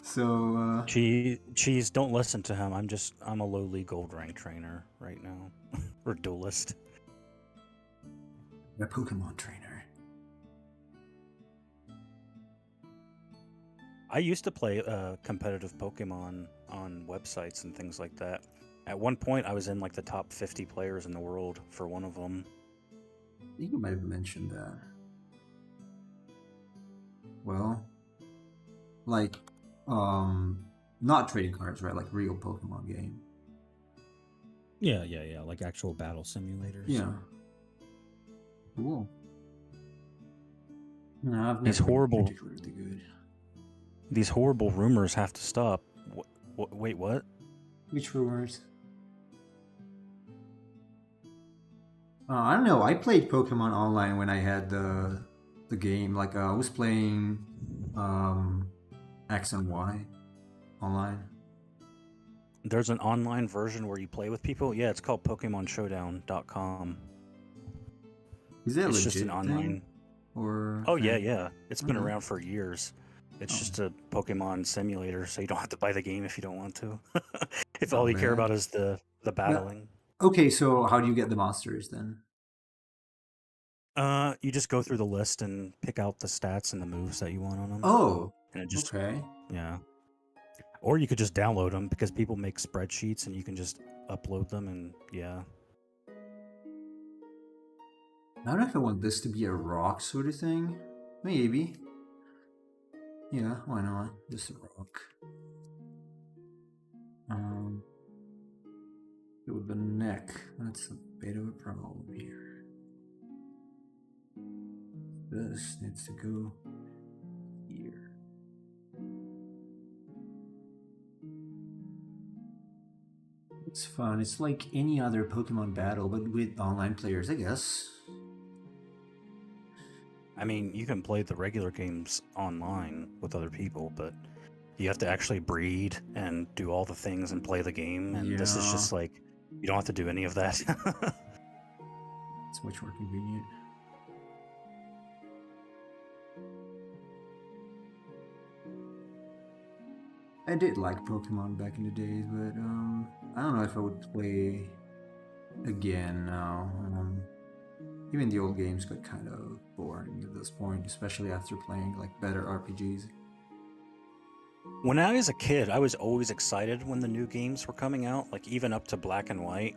So Cheese, don't listen to him. I'm a lowly gold rank trainer right now. Or duelist. a Pokemon trainer. I used to play competitive Pokemon on websites and things like that. At one point, I was in like the top 50 players in the world for one of them. I think you might have mentioned that. Well, like, not trading cards, right? Like real Pokemon game. Yeah, like actual battle simulators. Yeah. Cool. No, I've These never been horrible- particularly good. These horrible rumors have to stop. Wait, what? Which rumors? I don't know. I played Pokemon online when I had the game. Like I was playing X and Y online. There's an online version where you play with people. Yeah, it's called PokemonShowdown.com. Is that It's legit just an online. thing? Or Oh yeah. It's been Okay. around for years. It's Oh. just a Pokemon simulator, so you don't have to buy the game if you don't want to. If Not all you care bad. about is the battling. Okay, so how do you get the monsters then? You just go through the list and pick out the stats and the moves that you want on them. Oh, and it just okay. yeah. Or you could just download them because people make spreadsheets and you can just upload them and yeah. I don't know if I want this to be a rock sort of thing. Maybe. Yeah, why not? Just a rock. With the neck, that's a bit of a problem here. This needs to go here. It's fun. It's like any other Pokemon battle, but with online players, I guess. I mean, you can play the regular games online with other people, but you have to actually breed and do all the things and play the game. And this is Yeah. just like, you don't have to do any of that. It's much more convenient. I did like Pokemon back in the days, but I don't know if I would play again now. Even the old games got kind of boring at this point, especially after playing like better RPGs. When I was a kid, I was always excited when the new games were coming out, like even up to Black and White.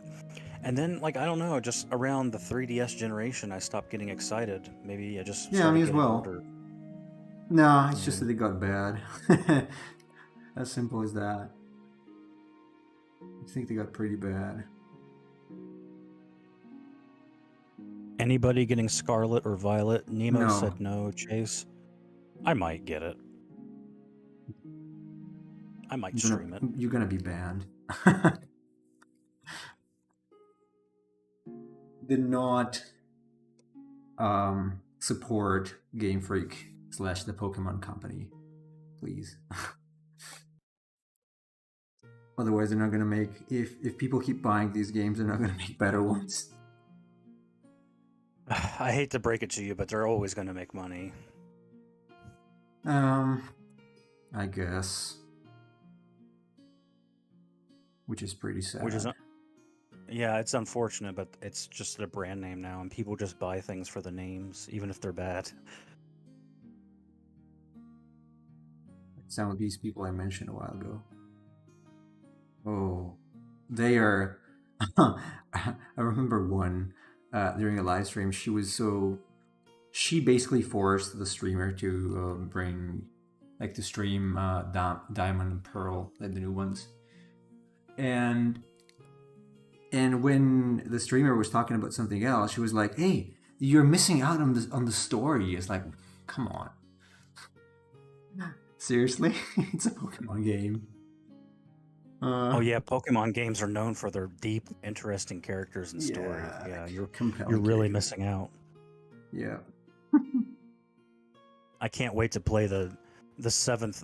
And then, like, I don't know, just around the 3DS generation, I stopped getting excited. Maybe I just Yeah, me started as getting well. older. No, it's just that it got bad. As simple as that. I think they got pretty bad. Anybody getting Scarlet or Violet? Nemo No. said no. Chase? I might get it. I might stream it. You're gonna be banned. Did not support Game Freak / the Pokemon Company, please. Otherwise, they're not gonna make. If people keep buying these games, they're not gonna make better ones. I hate to break it to you, but they're always going to make money. I guess. Which is pretty sad. Yeah, it's unfortunate, but it's just a brand name now, and people just buy things for the names, even if they're bad. Some of these people I mentioned a while ago. Oh, they are. I remember one during a live stream. She basically forced the streamer to bring, like, to stream Diamond and Pearl, like the new ones. And when the streamer was talking about something else, she was like, "Hey, you're missing out on the story." It's like, come on, seriously? It's a Pokemon game. Oh yeah, Pokemon games are known for their deep, interesting characters and story. Yeah, you're really missing out. Yeah. I can't wait to play the 7th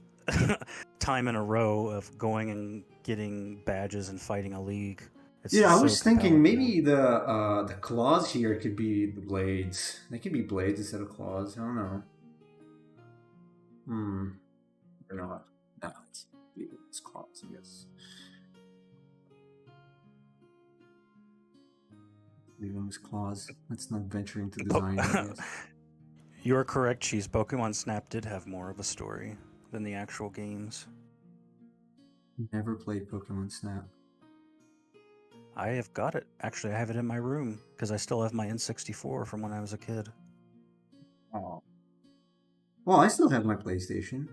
time in a row of going and getting badges and fighting a league. I was thinking maybe the claws here could be the blades. They could be blades instead of claws. I don't know. Or not. No, it's claws, I guess. Leave them as claws. Let's not venture into design, I guess. You are correct, Cheese. Pokemon Snap did have more of a story than the actual games. Never played Pokemon Snap. I have got it. Actually, I have it in my room because I still have my N64 from when I was a kid. Oh. Well, I still have my PlayStation.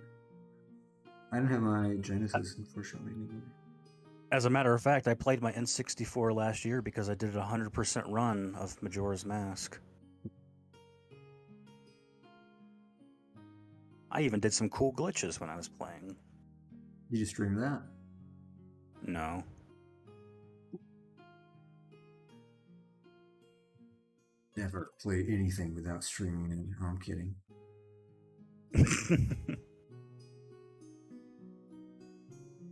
I don't have my Genesis, unfortunately, anymore. As a matter of fact, I played my N64 last year because I did a 100% run of Majora's Mask. I even did some cool glitches when I was playing. Did you stream that? No. Never play anything without streaming it. Oh, I'm kidding.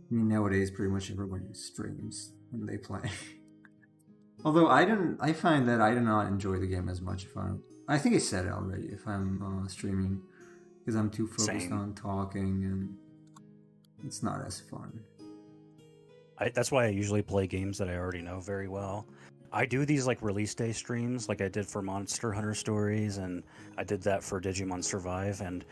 I mean, nowadays, pretty much everyone streams when they play. Although I find that I do not enjoy the game as much if I think I said it already, if I'm streaming, because I'm too focused on talking and it's not as fun. That's why I usually play games that I already know very well. I do these like release day streams like I did for Monster Hunter Stories, and I did that for Digimon Survive, and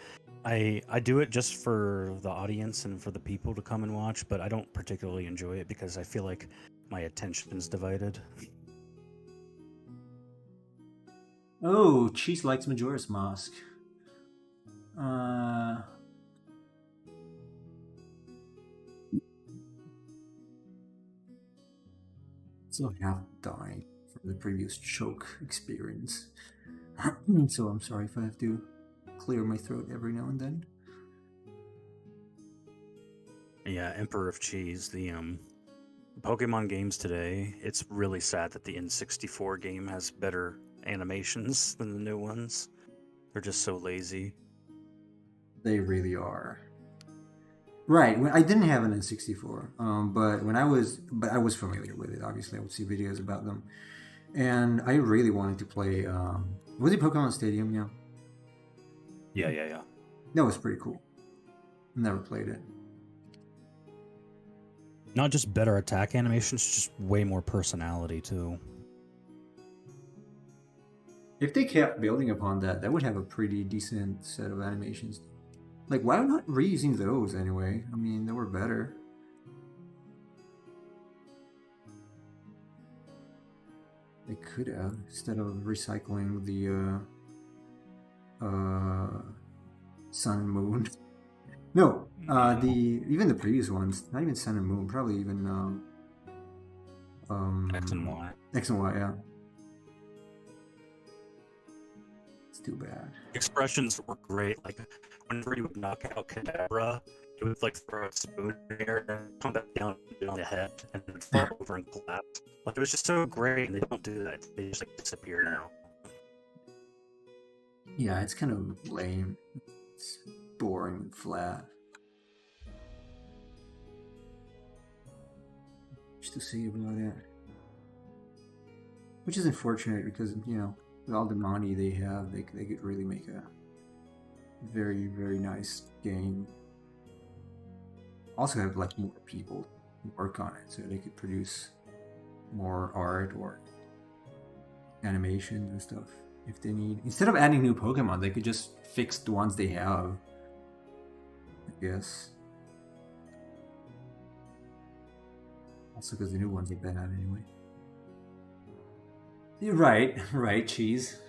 I do it just for the audience and for the people to come and watch, but I don't particularly enjoy it because I feel like my attention's divided. Oh, Cheese likes Majora's Mask. It's still half dying from the previous choke experience. So I'm sorry if I have to clear my throat every now and then. Yeah, Emperor of Cheese, the Pokemon games today, it's really sad that the N64 game has better animations than the new ones. They're just so lazy. They really are. Right. I didn't have an N64, but I was familiar with it. Obviously, I would see videos about them, and I really wanted to play. Was it Pokemon Stadium? Yeah. Yeah. That was pretty cool. Never played it. Not just better attack animations, just way more personality too. If they kept building upon that, that would have a pretty decent set of animations. Like, why not reusing those anyway? I mean, they were better. They could have, instead of recycling the Sun and Moon. No, even the previous ones, not even Sun and Moon, probably even X and Y. X and Y, yeah. It's too bad. Expressions were great. Like whenever you would knock out Kadabra, it would like throw a spoon in the air and come back down on the head and then fall over and collapse. Like it was just so great, and they don't do that. They just like disappear now. Yeah, it's kind of lame. It's boring and flat. Just to say about it. Which is unfortunate because, you know, with all the money they have, they could really make a very, very nice game. Also have like more people work on it, so they could produce more art or animations and stuff if they need. Instead of adding new Pokemon, they could just fix the ones they have, I guess. Also because the new ones are bad anyway. You're right, Cheese.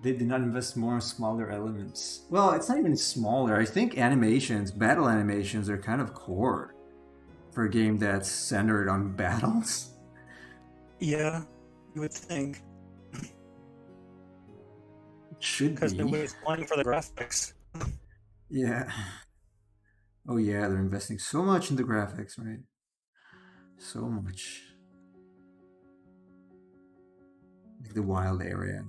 They did not invest more in smaller elements. Well, it's not even smaller. I think battle animations are kind of core for a game that's centered on battles. Yeah, you would think. It should Because be. nobody's playing for the graphics. Yeah. Oh yeah, they're investing so much in the graphics, right? So much. Like the wild area.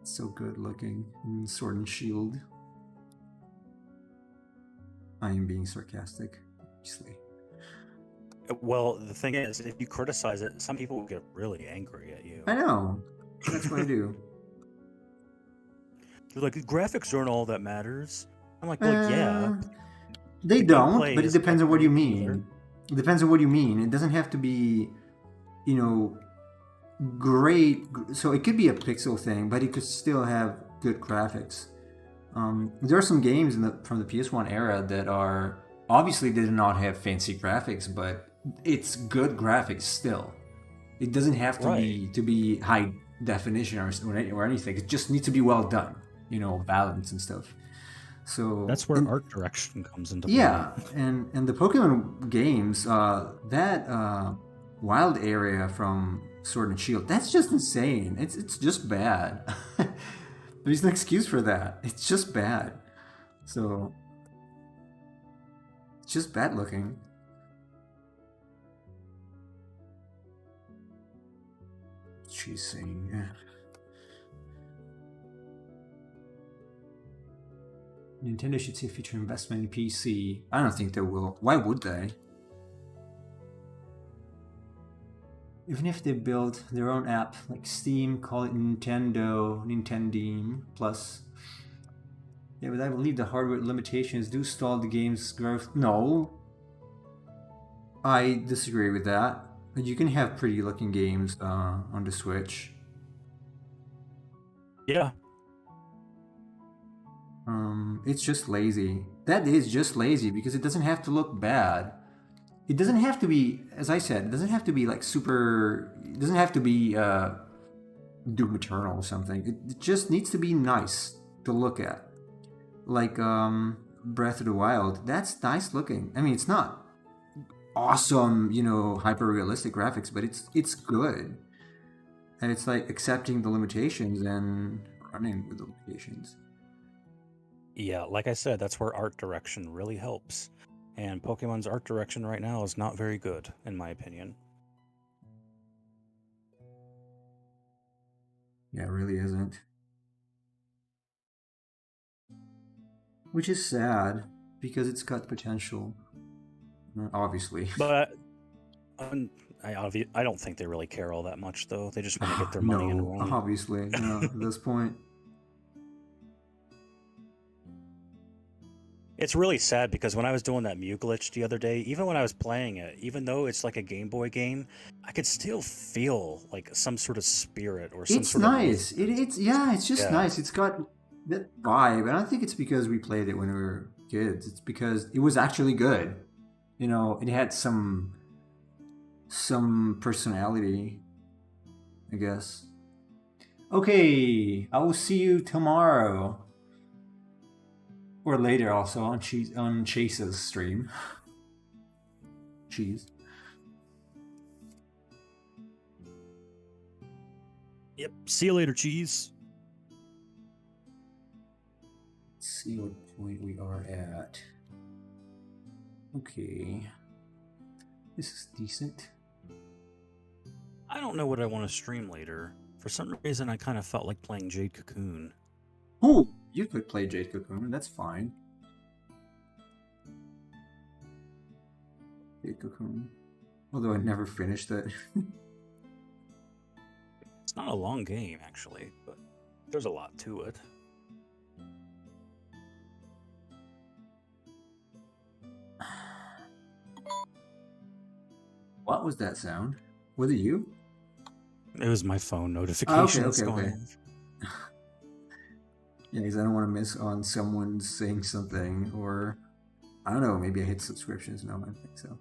So good looking. Sword and Shield. I am being sarcastic, obviously. Well, the thing is, if you criticize it, some people will get really angry at you. I know. That's what I do. They're like, graphics aren't all that matters. I'm like, well, yeah. They The don't, gameplay but it is depends on what you pretty mean. similar. It depends on what you mean. It doesn't have to be, you know, great. So it could be a pixel thing, but it could still have good graphics. There are some games from the PS1 era that are obviously they do not have fancy graphics, but it's good graphics still. It doesn't have to be high definition or anything. It just needs to be well done, you know, balance and stuff. So That's where art direction comes into play. yeah, and the Pokemon games, that wild area from Sword and Shield, that's just insane. It's just bad. There's no excuse for that. It's just bad. So it's just bad looking. She's saying. Nintendo should see future investment in PC. I don't think they will. Why would they? Even if they build their own app like Steam, call it Nintendine Plus. Yeah, but I believe the hardware limitations do stall the game's growth. No. I disagree with that. You can have pretty looking games on the Switch. Yeah. It's just lazy. That is just lazy because it doesn't have to look bad. It doesn't have to be, as I said, it doesn't have to be like super. It doesn't have to be Doom Eternal or something. It just needs to be nice to look at. Like Breath of the Wild, that's nice looking. I mean, it's not awesome, hyper realistic graphics, but it's good. And it's like accepting the limitations and running with the limitations. Yeah, like I said, that's where art direction really helps. And Pokemon's art direction right now is not very good, in my opinion. Yeah, it really isn't. Which is sad because it's got potential. Obviously. But I don't think they really care all that much, though. They just want to get their money and run. Obviously, at this point. It's really sad because when I was doing that Mew glitch the other day, even when I was playing it, even though it's like a Game Boy game, I could still feel like some sort of spirit or some It's sort nice. of... It's just nice. It's got that vibe. I don't think it's because we played it when we were kids. It's because it was actually good. It had some personality, I guess. Okay, I will see you tomorrow. Or later also on Chase's stream. Cheese. Yep. See you later, Cheese. Let's see what point we are at. Okay. This is decent. I don't know what I want to stream later. For some reason, I kind of felt like playing Jade Cocoon. Oh, you could play Jade Cocoon. That's fine. Jade Cocoon. Although I never finished it. It's not a long game, actually, but there's a lot to it. What was that sound? Was it you? It was my phone notifications going off. Yeah, because I don't want to miss on someone saying something, or I don't know, maybe I hit subscriptions. No, I don't think so.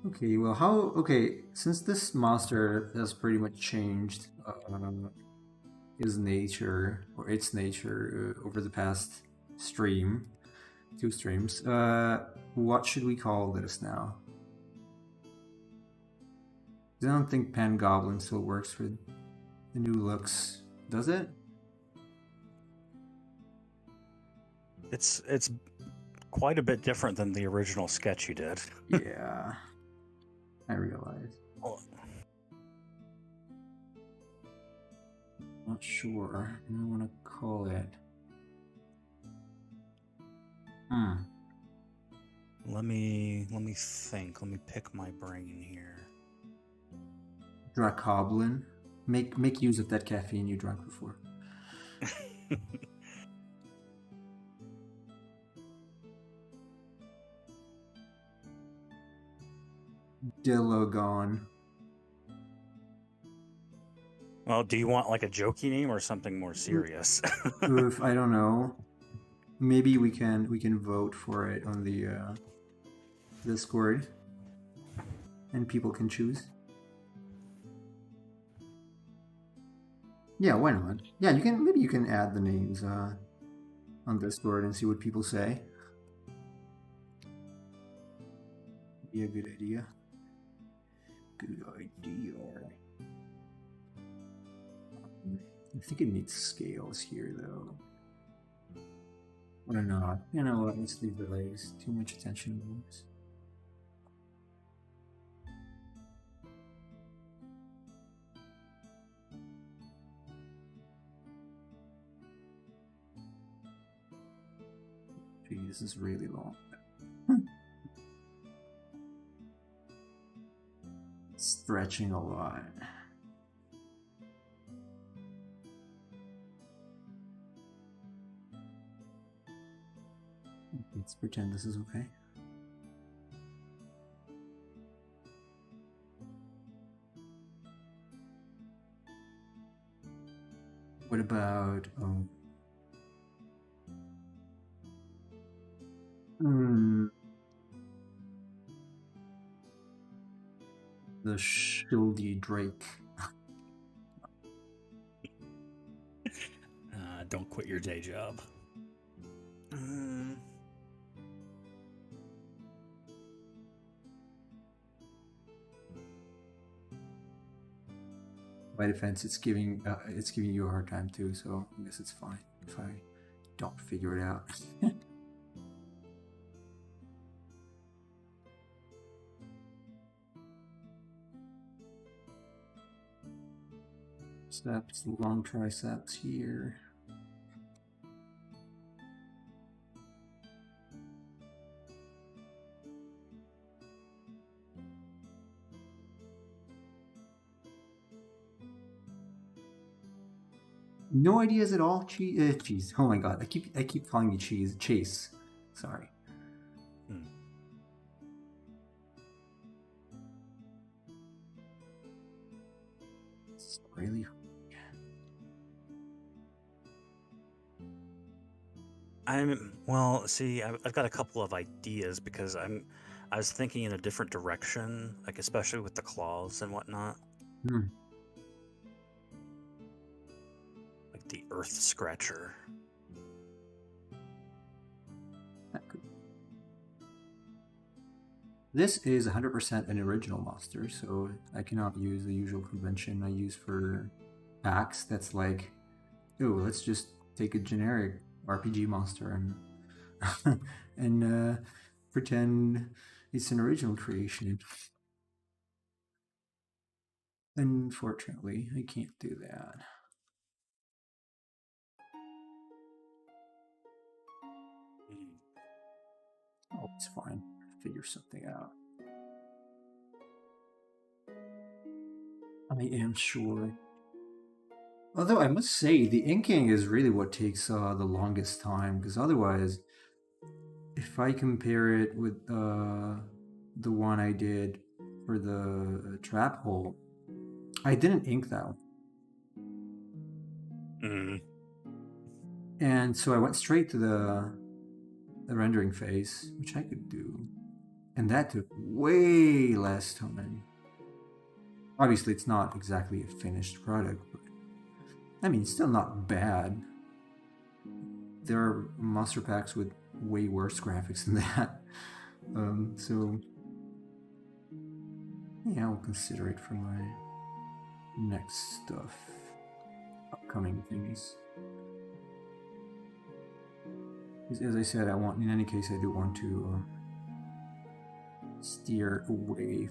Okay, well, since this monster has pretty much changed his nature, or its nature, over the past two streams, what should we call this now? I don't think pangoblin still works for the new looks, does it? It's quite a bit different than the original sketch you did. Yeah, I realize. Not sure. I want to call it. Let me think. Let me pick my brain here. Dracoblin. Make use of that caffeine you drank before. Dilogon. Well, do you want like a jokey name or something more serious? I don't know. Maybe we can vote for it on the Discord, and people can choose. Yeah, why not? Yeah, maybe you can add the names on Discord and see what people say. Be a good idea. Good idea. I think it needs scales here, though. Or not. You know what? Let's leave the legs. Too much attention on this. Gee, this is really long. Stretching a lot. Let's pretend this is okay. What about the Shildy Drake? don't quit your day job. By defense, it's giving you a hard time too, so I guess it's fine if I don't figure it out. Steps, long triceps here. No ideas at all. Cheese. Oh my god, I keep calling you cheese. Chase. Sorry. It's really. I've got a couple of ideas because I was thinking in a different direction, like especially with the claws and whatnot. Like the Earth Scratcher. This is 100% an original monster, so I cannot use the usual convention I use for packs. That's like, oh, let's just take a generic RPG monster and pretend it's an original creation. Unfortunately, I can't do that. Oh, it's fine. Figure something out. I am sure. Although I must say, the inking is really what takes the longest time, because otherwise, if I compare it with the one I did for the trap hole, I didn't ink that one. And so I went straight to the rendering phase, which I could do. And that took way less time. Obviously, it's not exactly a finished product, but I mean, it's still not bad. There are monster packs with way worse graphics than that. So, yeah, I'll consider it for my next stuff. Upcoming things. As I said, in any case, I do want to steer away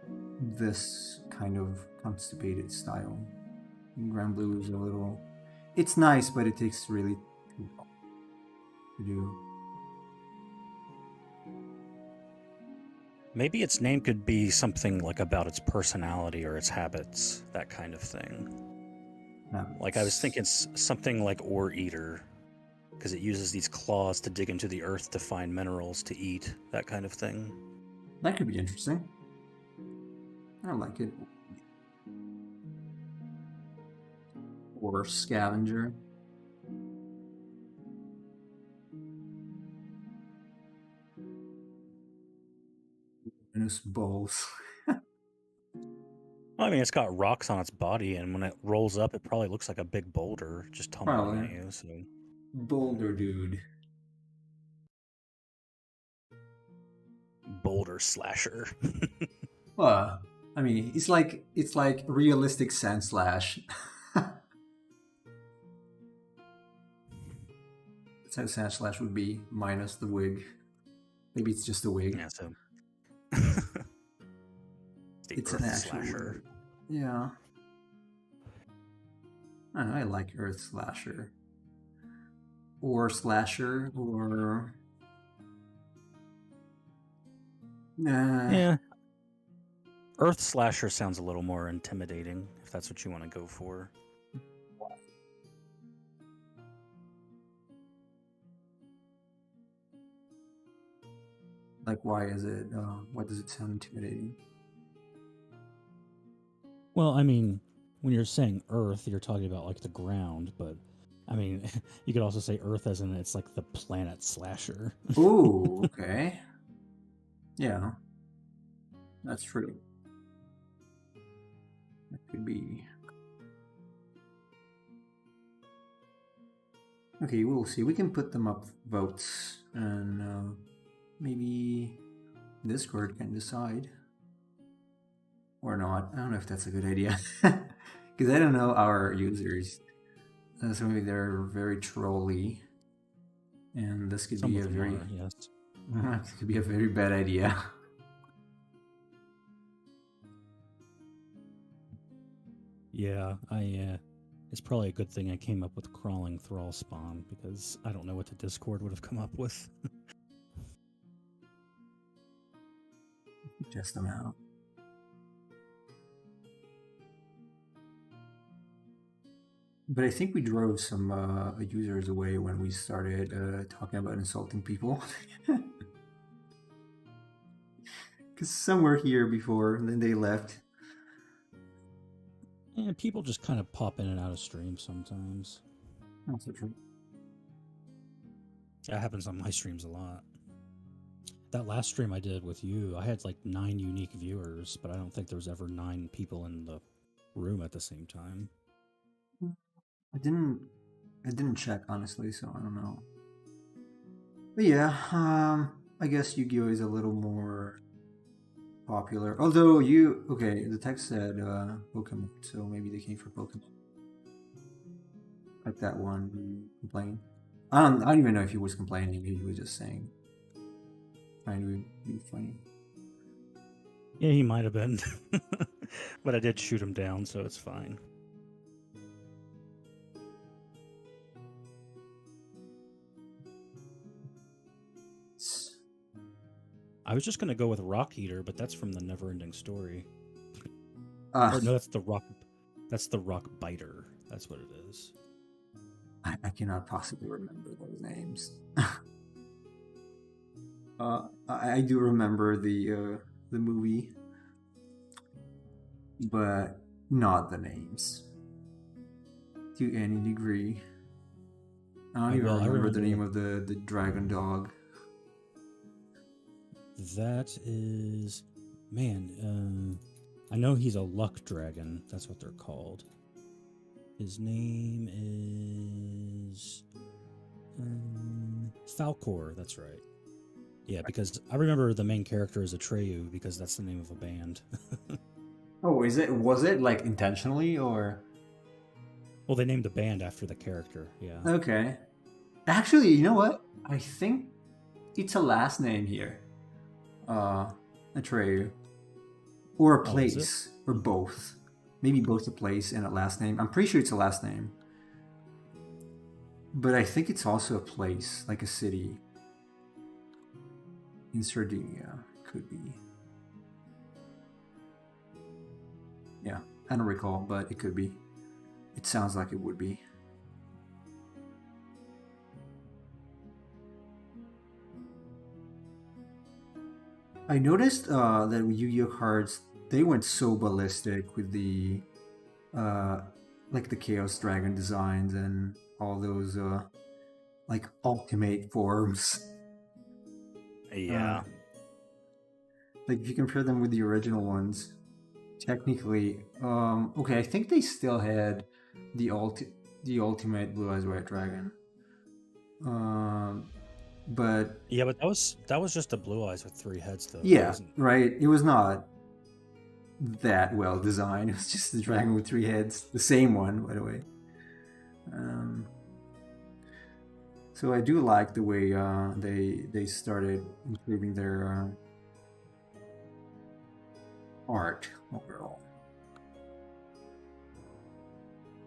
from this kind of constipated style. Grand Blue is a little... It's nice, but it takes really too long to do. Maybe its name could be something like about its personality or its habits, that kind of thing. Like I was thinking something like Ore Eater, because it uses these claws to dig into the earth to find minerals to eat, that kind of thing. That could be interesting. I like it. Or Scavenger. Luminous Bowls. Well, I mean, it's got rocks on its body, and when it rolls up, it probably looks like a big boulder just tumbling at you. So, Boulder Dude. Boulder Slasher. Well, I mean, it's like realistic Sand Slash. That's how Sand Slash would be, minus the wig. Maybe it's just a wig. Yeah, so it's an actual slasher. Yeah. I don't know, I like Earth Slasher. Or Slasher, or... Yeah. Earth Slasher sounds a little more intimidating, if that's what you want to go for. Like, why is it, why does it sound intimidating? Well, I mean, when you're saying Earth, you're talking about like the ground, but I mean, you could also say Earth as in it's like the planet slasher. Ooh, okay. Yeah. That's true. That could be. Okay, we'll see. We can put them up votes, and maybe Discord can decide or not. I don't know if that's a good idea because I don't know our users. So maybe they're very trolly, and this could Some be of a them very are, yes. this could be a very bad idea. Yeah, it's probably a good thing I came up with crawling thrall spawn, because I don't know what the Discord would have come up with. Test them out. But I think we drove some users away when we started talking about insulting people. Because some were here before, and then they left. And people just kind of pop in and out of streams sometimes. Also true. That happens on my streams a lot. That last stream I did with you, I had like 9 unique viewers, but I don't think there was ever 9 people in the room at the same time. I didn't check honestly, so I don't know. But yeah, I guess Yu-Gi-Oh is a little more popular. Although the text said Pokemon, so maybe they came for Pokemon. Like that one who complained. I don't even know if he was complaining. He was just saying, trying to be funny. Yeah, he might have been. But I did shoot him down, so it's fine. I was just gonna go with Rock Eater, but that's from the Never-Ending Story. Or no, that's the Rock Biter. That's what it is. I cannot possibly remember those names. I do remember the movie, but not the names to any degree. I don't even remember the name of the dragon dog. That is, man. I know he's a luck dragon. That's what they're called. His name is Falcor. That's right. Yeah, because I remember the main character is Atreyu because that's the name of a band. Oh, was it like intentionally or? Well, they named the band after the character. Yeah. Okay. Actually, you know what? I think it's a last name here. Atreyu. Or a place. Or both. Maybe both a place and a last name. I'm pretty sure it's a last name. But I think it's also a place, like a city. In Sardinia. Could be. Yeah, I don't recall, but it could be. It sounds like it would be. I noticed that with Yu-Gi-Oh cards, they went so ballistic with the like the Chaos Dragon designs and all those like ultimate forms. Yeah. Like if you compare them with the original ones, technically, okay, I think they still had the ultimate Blue Eyes White Dragon. But yeah, but that was just a Blue Eyes with 3 heads, though. Yeah, right. It was not that well designed. It was just the dragon with 3 heads, the same one, by the way. So I do like the way they started improving their art overall.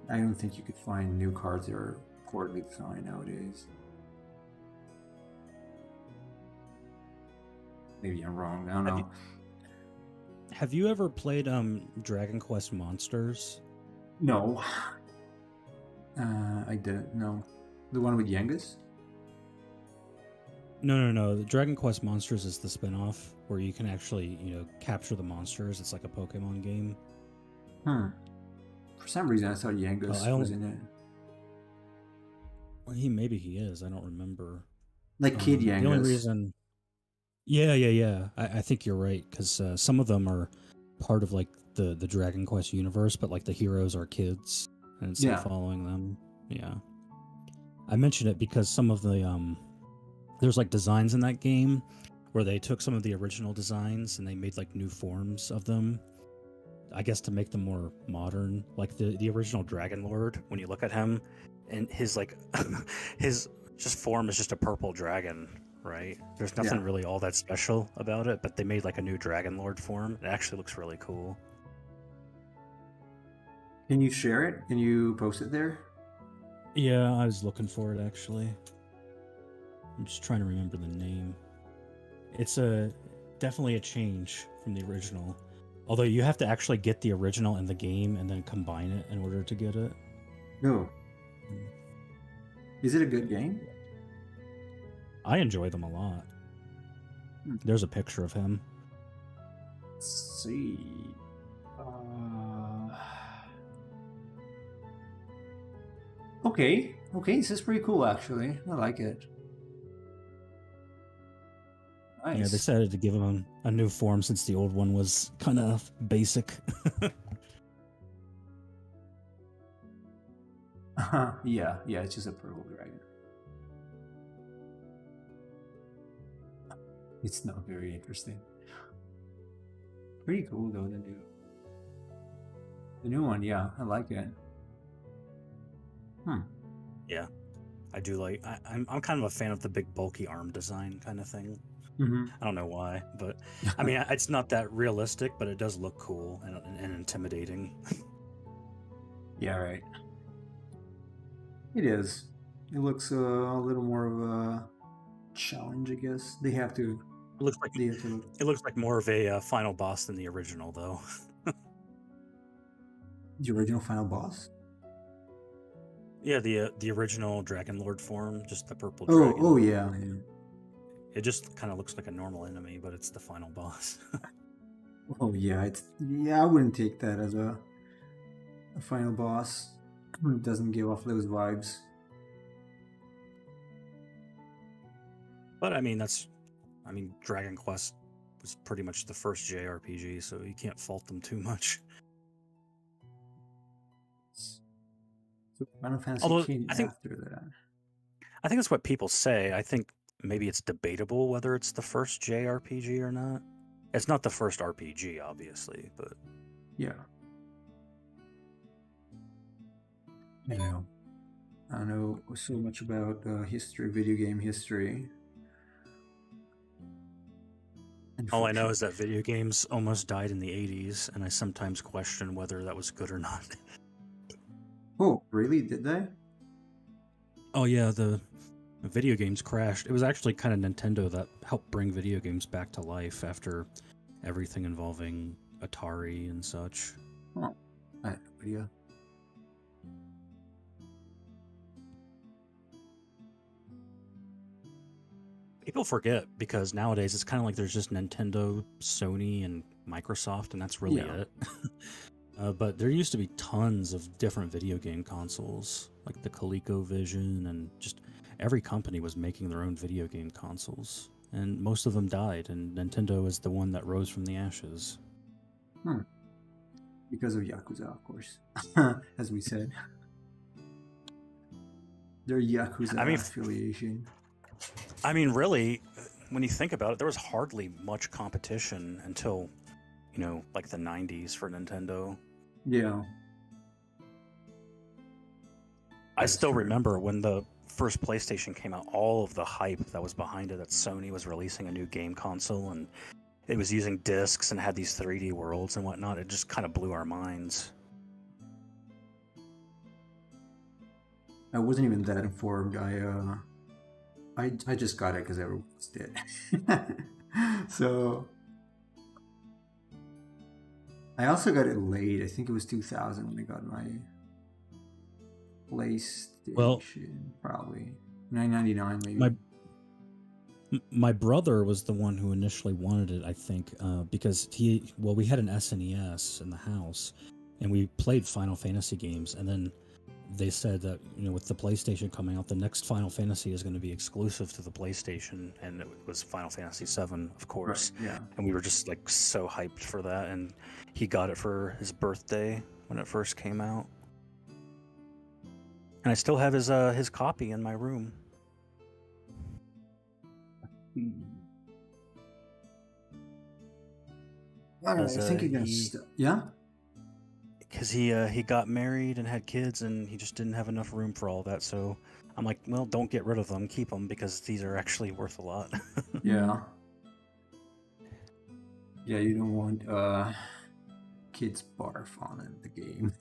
I don't think you could find new cards that are poorly designed nowadays. Maybe I'm wrong. I don't know. Have you ever played Dragon Quest Monsters? No. I didn't. No. The one with Yengus? No. The Dragon Quest Monsters is the spin-off where you can actually, capture the monsters. It's like a Pokemon game. For some reason, I thought Yengus was in it. Well, maybe he is. I don't remember. Like Kid Yengus. The only reason... Yeah. I think you're right, because some of them are part of like the Dragon Quest universe, but like the heroes are kids, and it's still following them. Yeah. I mention it because some of the there's like designs in that game where they took some of the original designs and they made like new forms of them. I guess to make them more modern, like the original Dragon Lord. When you look at him, and his like his just form is just a purple dragon, right? There's nothing really all that special about it, but they made like a new Dragon Lord form. It actually looks really cool. Can you share it? Can you post it there? Yeah, I was looking for it actually. I'm just trying to remember the name. It's definitely a change from the original. Although you have to actually get the original in the game and then combine it in order to get it. No. Is it a good game? I enjoy them a lot. There's a picture of him. Let's see. Okay. This is pretty cool, actually. I like it. Nice. Yeah, they decided to give him a new form since the old one was kind of basic. Yeah, it's just a purple dragon. It's not very interesting. Pretty cool though, the new one. Yeah, I like it. Yeah, I do like. I'm kind of a fan of the big bulky arm design kind of thing. Mm-hmm. I don't know why, but I mean, it's not that realistic, but it does look cool and intimidating. Yeah, right. It is. It looks a little more of a challenge, I guess. They have to. It looks like They have to. it looks like more of a final boss than the original, though. The original final boss. Yeah, the original Dragon Lord form, just the purple Oh, dragon. oh yeah. It just kind of looks like a normal enemy, but it's the final boss. Oh yeah, I wouldn't take that as a final boss. It doesn't give off those vibes. But I mean, Dragon Quest was pretty much the first JRPG, so you can't fault them too much. So Final Fantasy Although, came I think- after that. I think that's what people say. I think maybe it's debatable whether it's the first JRPG or not. It's not the first RPG, obviously, but Yeah. I know. I don't know so much about video game history. all I know is that video games almost died in the 80s, and I sometimes question whether that was good or not. Oh, really? Did they? Oh yeah, the video games crashed. It was actually kind of Nintendo that helped bring video games back to life after everything involving Atari and such. Oh, I had no idea. People forget because nowadays it's kind of like there's just Nintendo, Sony, and Microsoft, and that's really Yeah. it. But there used to be tons of different video game consoles, like the ColecoVision, and just every company was making their own video game consoles. And most of them died, and Nintendo is the one that rose from the ashes. Because of Yakuza, of course. As we said. Their Yakuza I mean, affiliation. I mean, really, when you think about it, there was hardly much competition until, like the 90s for Nintendo. Yeah. I That's still true. remember when the first PlayStation came out, all of the hype that was behind it, that Sony was releasing a new game console and it was using discs and had these 3D worlds and whatnot. It just kind of blew our minds. I wasn't even that informed. I just got it because everyone else did. So I also got it late. I think it was 2000 when I got my PlayStation. Probably 999 maybe. My brother was the one who initially wanted it, I think, because we had an SNES in the house, and we played Final Fantasy games, and then they said that, with the PlayStation coming out, the next Final Fantasy is going to be exclusive to the PlayStation, and it was Final Fantasy VII, of course. Right, yeah. And we were just like so hyped for that, and he got it for his birthday when it first came out. And I still have his copy in my room. All right, I think you're gonna yeah. Because he got married and had kids, and he just didn't have enough room for all that. So I'm like, well, don't get rid of them, keep them, because these are actually worth a lot. Yeah. Yeah, you don't want kids barf on the game.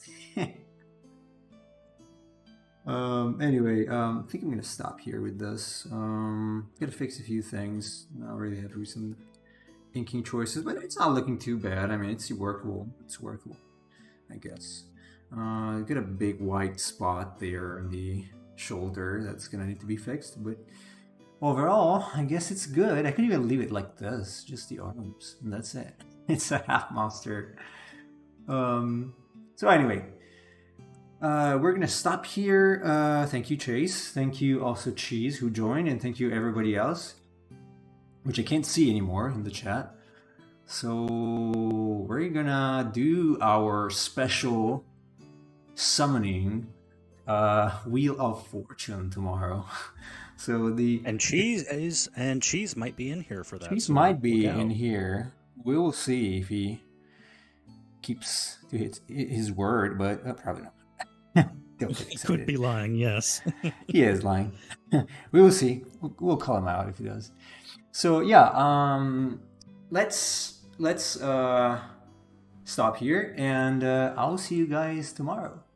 Anyway, I think I'm gonna stop here with this. Gotta fix a few things. I already had recent inking choices, but it's not looking too bad. I mean, it's workable. It's workable, I guess. Got a big white spot there in the shoulder that's gonna need to be fixed, but overall, I guess it's good. I could even leave it like this, just the arms, and that's it. It's a half monster. So anyway, we're gonna stop here. Thank you, Chase. Thank you also Cheese who joined, and thank you everybody else, which I can't see anymore in the chat. So we're gonna do our special summoning Wheel of Fortune tomorrow. So Cheese might be in here for that. Cheese so might be look out. in here. We will see if he keeps to his word, but probably not. Don't get He excited. could be lying, yes. He is lying. We will see. We'll call him out if he does. So yeah, let's stop here, and I'll see you guys tomorrow.